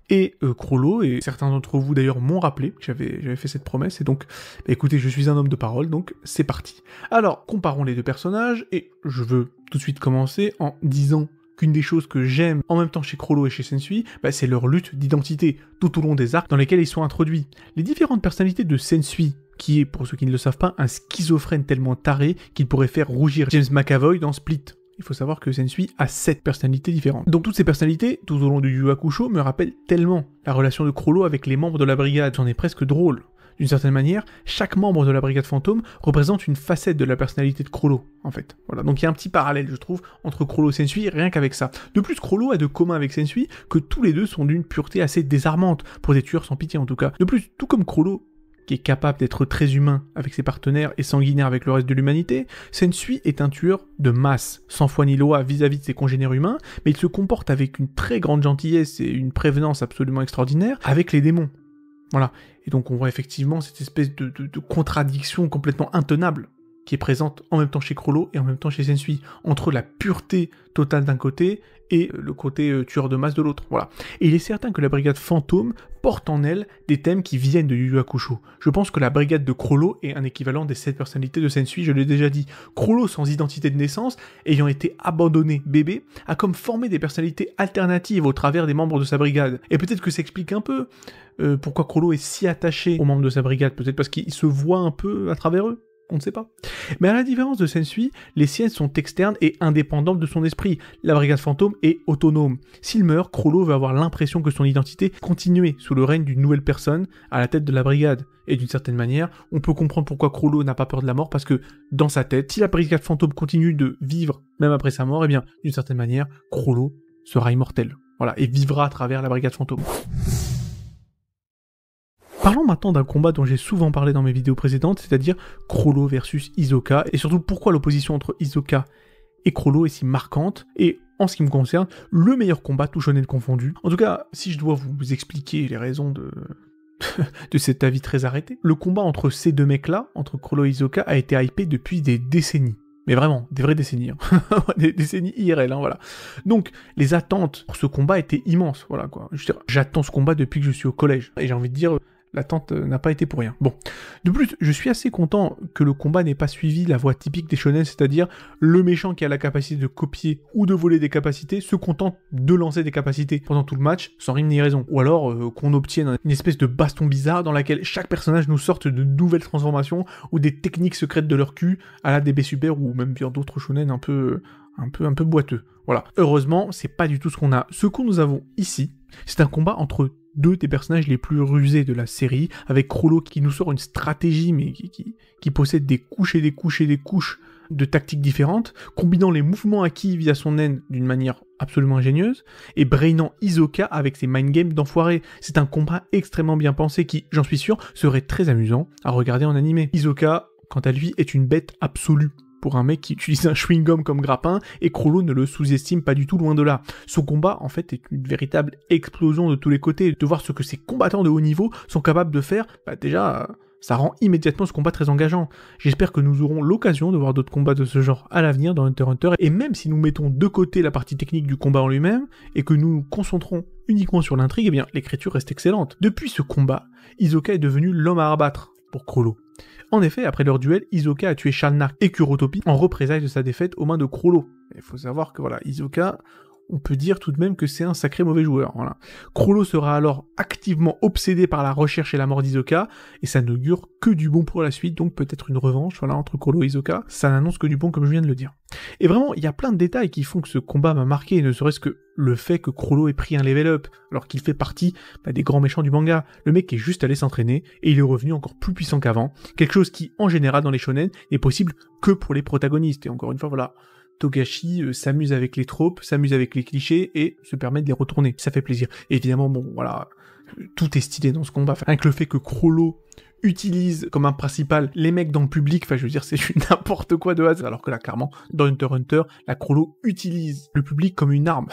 Speaker 2: et Chrollo, et certains d'entre vous d'ailleurs m'ont rappelé que j'avais fait cette promesse, et donc, écoutez, je suis un homme de parole, donc c'est parti. Alors, comparons les deux personnages, et je veux tout de suite commencer en disant qu'une des choses que j'aime en même temps chez Chrollo et chez Sensui, c'est leur lutte d'identité, tout au long des arcs dans lesquels ils sont introduits. Les différentes personnalités de Sensui, qui est, pour ceux qui ne le savent pas, un schizophrène tellement taré qu'il pourrait faire rougir James McAvoy dans Split. Il faut savoir que Sensui a 7 personnalités différentes. Donc toutes ces personnalités, tout au long du Yu Hakusho, me rappellent tellement la relation de Chrollo avec les membres de la brigade, c'en est presque drôle. D'une certaine manière, chaque membre de la brigade fantôme représente une facette de la personnalité de Chrollo, en fait. Voilà, donc il y a un petit parallèle, je trouve, entre Chrollo et Sensui, rien qu'avec ça. De plus, Chrollo a de commun avec Sensui que tous les deux sont d'une pureté assez désarmante, pour des tueurs sans pitié en tout cas. De plus, tout comme Chrollo, qui est capable d'être très humain avec ses partenaires et sanguinaire avec le reste de l'humanité, Sensui est un tueur de masse, sans foi ni loi vis-à-vis de ses congénères humains, mais il se comporte avec une très grande gentillesse et une prévenance absolument extraordinaire avec les démons. Voilà. Et donc on voit effectivement cette espèce de contradiction complètement intenable qui est présente en même temps chez Chrollo et en même temps chez Sensui, entre la pureté totale d'un côté et le côté tueur de masse de l'autre. Voilà. Et il est certain que la brigade fantôme porte en elle des thèmes qui viennent de Yu Yu Hakusho. Je pense que la brigade de Chrollo est un équivalent des 7 personnalités de Sensui, je l'ai déjà dit. Chrollo, sans identité de naissance, ayant été abandonné bébé, a comme formé des personnalités alternatives au travers des membres de sa brigade. Et peut-être que ça explique un peu pourquoi Chrollo est si attaché aux membres de sa brigade, peut-être parce qu'il se voit un peu à travers eux. On ne sait pas. Mais à la différence de Sensui, les siennes sont externes et indépendantes de son esprit. La brigade fantôme est autonome. S'il meurt, Chrollo va avoir l'impression que son identité continuait sous le règne d'une nouvelle personne à la tête de la brigade. Et d'une certaine manière, on peut comprendre pourquoi Chrollo n'a pas peur de la mort, parce que dans sa tête, si la brigade fantôme continue de vivre même après sa mort, eh bien, d'une certaine manière, Chrollo sera immortel. Voilà, et vivra à travers la brigade fantôme. Parlons maintenant d'un combat dont j'ai souvent parlé dans mes vidéos précédentes, c'est-à-dire Chrollo versus Hisoka, et surtout pourquoi l'opposition entre Hisoka et Chrollo est si marquante, et en ce qui me concerne, le meilleur combat tout shonen confondu. En tout cas, si je dois vous expliquer les raisons de cet avis très arrêté, le combat entre ces deux mecs-là, entre Chrollo et Hisoka, a été hypé depuis des décennies. Mais vraiment, des vraies décennies. Hein. Des décennies IRL, hein, voilà. Donc, les attentes pour ce combat étaient immenses, voilà quoi. J'attends ce combat depuis que je suis au collège, et j'ai envie de dire... L'attente n'a pas été pour rien. Bon. De plus, je suis assez content que le combat n'ait pas suivi la voie typique des shonen, c'est-à-dire le méchant qui a la capacité de copier ou de voler des capacités se contente de lancer des capacités pendant tout le match, sans rime ni raison. Ou alors qu'on obtienne une espèce de baston bizarre dans laquelle chaque personnage nous sorte de nouvelles transformations ou des techniques secrètes de leur cul, à la DB Super ou même bien d'autres shonen un peu boiteux. Voilà. Heureusement, c'est pas du tout ce qu'on a. Ce que nous avons ici, c'est un combat entre deux des personnages les plus rusés de la série, avec Chrollo qui nous sort une stratégie, mais qui possède des couches et des couches et des couches de tactiques différentes, combinant les mouvements acquis via son naine d'une manière absolument ingénieuse, et brainant Hisoka avec ses mind games d'enfoiré. C'est un combat extrêmement bien pensé qui, j'en suis sûr, serait très amusant à regarder en animé. Hisoka, quant à lui, est une bête absolue pour un mec qui utilise un chewing-gum comme grappin, et Chrollo ne le sous-estime pas du tout, loin de là. Son combat, en fait, est une véritable explosion de tous les côtés. De voir ce que ces combattants de haut niveau sont capables de faire, déjà, ça rend immédiatement ce combat très engageant. J'espère que nous aurons l'occasion de voir d'autres combats de ce genre à l'avenir dans Hunter x Hunter, et même si nous mettons de côté la partie technique du combat en lui-même, et que nous nous concentrons uniquement sur l'intrigue, eh bien, l'écriture reste excellente. Depuis ce combat, Hisoka est devenu l'homme à abattre pour Chrollo. En effet, après leur duel, Hisoka a tué Shalnak et Kurotopi en représailles de sa défaite aux mains de Chrollo. Il faut savoir que voilà, Hisoka, on peut dire tout de même que c'est un sacré mauvais joueur. Voilà. Chrollo sera alors activement obsédé par la recherche et la mort d'Hisoka, et ça n'augure que du bon pour la suite, donc peut-être une revanche voilà, entre Chrollo et Hisoka. Ça n'annonce que du bon comme je viens de le dire. Et vraiment, il y a plein de détails qui font que ce combat m'a marqué, ne serait-ce que le fait que Chrollo ait pris un level up, alors qu'il fait partie des grands méchants du manga. Le mec est juste allé s'entraîner, et il est revenu encore plus puissant qu'avant, quelque chose qui, en général, dans les shonen, n'est possible que pour les protagonistes. Et encore une fois, voilà, Togashi s'amuse avec les tropes, s'amuse avec les clichés, et se permet de les retourner. Ça fait plaisir. Et évidemment, bon, voilà, tout est stylé dans ce combat. Enfin, avec le fait que Chrollo utilise comme un principal les mecs dans le public, enfin je veux dire c'est du n'importe quoi de hasard, alors que là clairement dans Hunter x Hunter, la Chrollo utilise le public comme une arme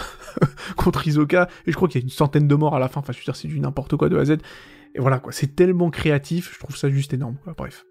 Speaker 2: contre Hisoka, et je crois qu'il y a une centaine de morts à la fin, enfin je veux dire c'est du n'importe quoi de A à Z, et voilà quoi, c'est tellement créatif, je trouve ça juste énorme quoi, bref.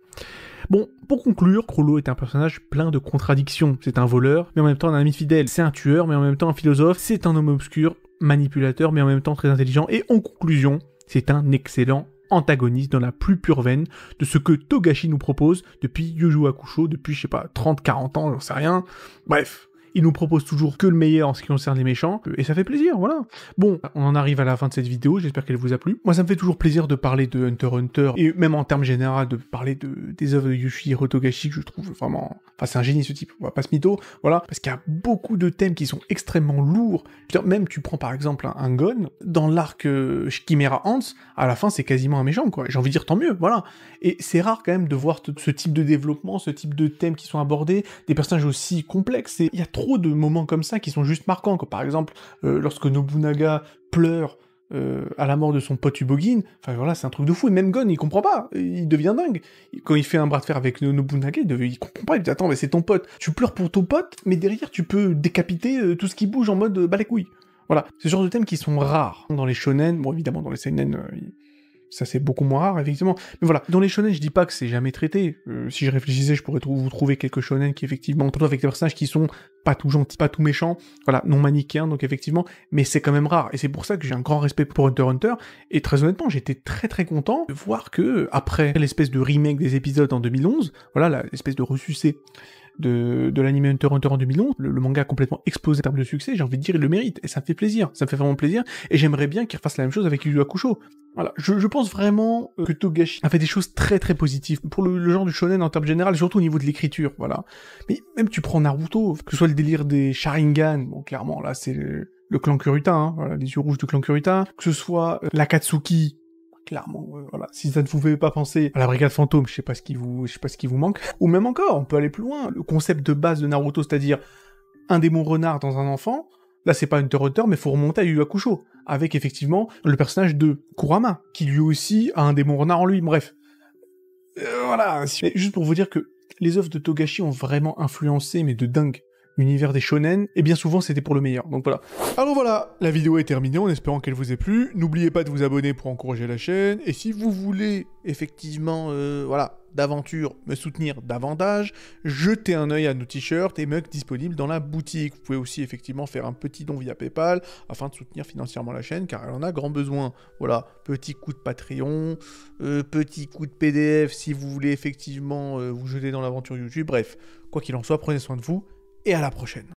Speaker 2: Bon, pour conclure, Chrollo est un personnage plein de contradictions. C'est un voleur, mais en même temps un ami fidèle. C'est un tueur, mais en même temps un philosophe. C'est un homme obscur, manipulateur, mais en même temps très intelligent. Et en conclusion, c'est un excellent antagoniste dans la plus pure veine de ce que Togashi nous propose depuis Yu Yu Hakusho, depuis, je sais pas, 30-40 ans, j'en sais rien. Bref. Il nous propose toujours que le meilleur en ce qui concerne les méchants, et ça fait plaisir, voilà. Bon, on en arrive à la fin de cette vidéo, j'espère qu'elle vous a plu. Moi, ça me fait toujours plaisir de parler de Hunter x Hunter, et même en termes généraux, de parler des œuvres de Yoshihiro Togashi, que je trouve vraiment... Enfin, c'est un génie ce type, on va pas se mytho, voilà, parce qu'il y a beaucoup de thèmes qui sont extrêmement lourds. Je veux dire, même tu prends par exemple un Gon, dans l'arc Chimera Ants, à la fin, c'est quasiment un méchant, quoi. J'ai envie de dire tant mieux, voilà. Et c'est rare quand même de voir ce type de développement, ce type de thèmes qui sont abordés, des personnages aussi complexes, et il y a trop de moments comme ça qui sont juste marquants, comme par exemple lorsque Nobunaga pleure à la mort de son pote Ubogin, enfin voilà, c'est un truc de fou, et même Gon, il comprend pas, il devient dingue. Quand il fait un bras de fer avec Nobunaga, il comprend pas, il dit attends, mais c'est ton pote, tu pleures pour ton pote, mais derrière tu peux décapiter tout ce qui bouge en mode bah les couilles. Voilà, c'est ce genre de thèmes qui sont rares dans les shonen, bon évidemment dans les seinen, ça c'est beaucoup moins rare, effectivement. Mais voilà, dans les shonen, je dis pas que c'est jamais traité. Si je réfléchissais, je pourrais vous trouver quelques shonen qui effectivement, surtout avec des personnages qui sont pas tout gentils, pas tout méchants, voilà, non manichéens, donc effectivement, mais c'est quand même rare. Et c'est pour ça que j'ai un grand respect pour Hunter x Hunter. Et très honnêtement, j'étais très très content de voir que, après l'espèce de remake des épisodes en 2011, voilà, l'espèce de ressucé de l'anime Hunter x Hunter en 2011, le manga a complètement explosé en termes de succès, j'ai envie de dire, il le mérite, et ça me fait plaisir, ça me fait vraiment plaisir, et j'aimerais bien qu'il refasse la même chose avec Yu Yu Hakusho. Voilà, je pense vraiment que Togashi a fait des choses très très positives pour le genre du shonen en termes général, surtout au niveau de l'écriture, voilà. Mais même tu prends Naruto, que ce soit le délire des Sharingan, bon clairement là c'est le clan Kurita, hein, voilà, les yeux rouges du clan Kurita, que ce soit l'Akatsuki, clairement, voilà. Si ça ne vous fait pas penser à la brigade fantôme, je sais pas ce qui vous manque. Ou même encore, on peut aller plus loin. Le concept de base de Naruto, c'est-à-dire un démon renard dans un enfant. Là, c'est pas Hunter x Hunter, mais faut remonter à Yu Yu Hakusho. Avec effectivement le personnage de Kurama, qui lui aussi a un démon renard en lui. Bref. Voilà. Mais juste pour vous dire que les œuvres de Togashi ont vraiment influencé, mais de dingue, l'univers des shonen, et bien souvent c'était pour le meilleur, donc voilà. Alors voilà, la vidéo est terminée en espérant qu'elle vous ait plu, n'oubliez pas de vous abonner pour encourager la chaîne, et si vous voulez effectivement, voilà, d'aventure, me soutenir davantage, jetez un œil à nos t-shirts et mugs disponibles dans la boutique. Vous pouvez aussi effectivement faire un petit don via Paypal, afin de soutenir financièrement la chaîne, car elle en a grand besoin. Voilà, petit coup de Patreon, petit coup de PDF si vous voulez effectivement vous jeter dans l'aventure YouTube, bref, quoi qu'il en soit, prenez soin de vous, et à la prochaine.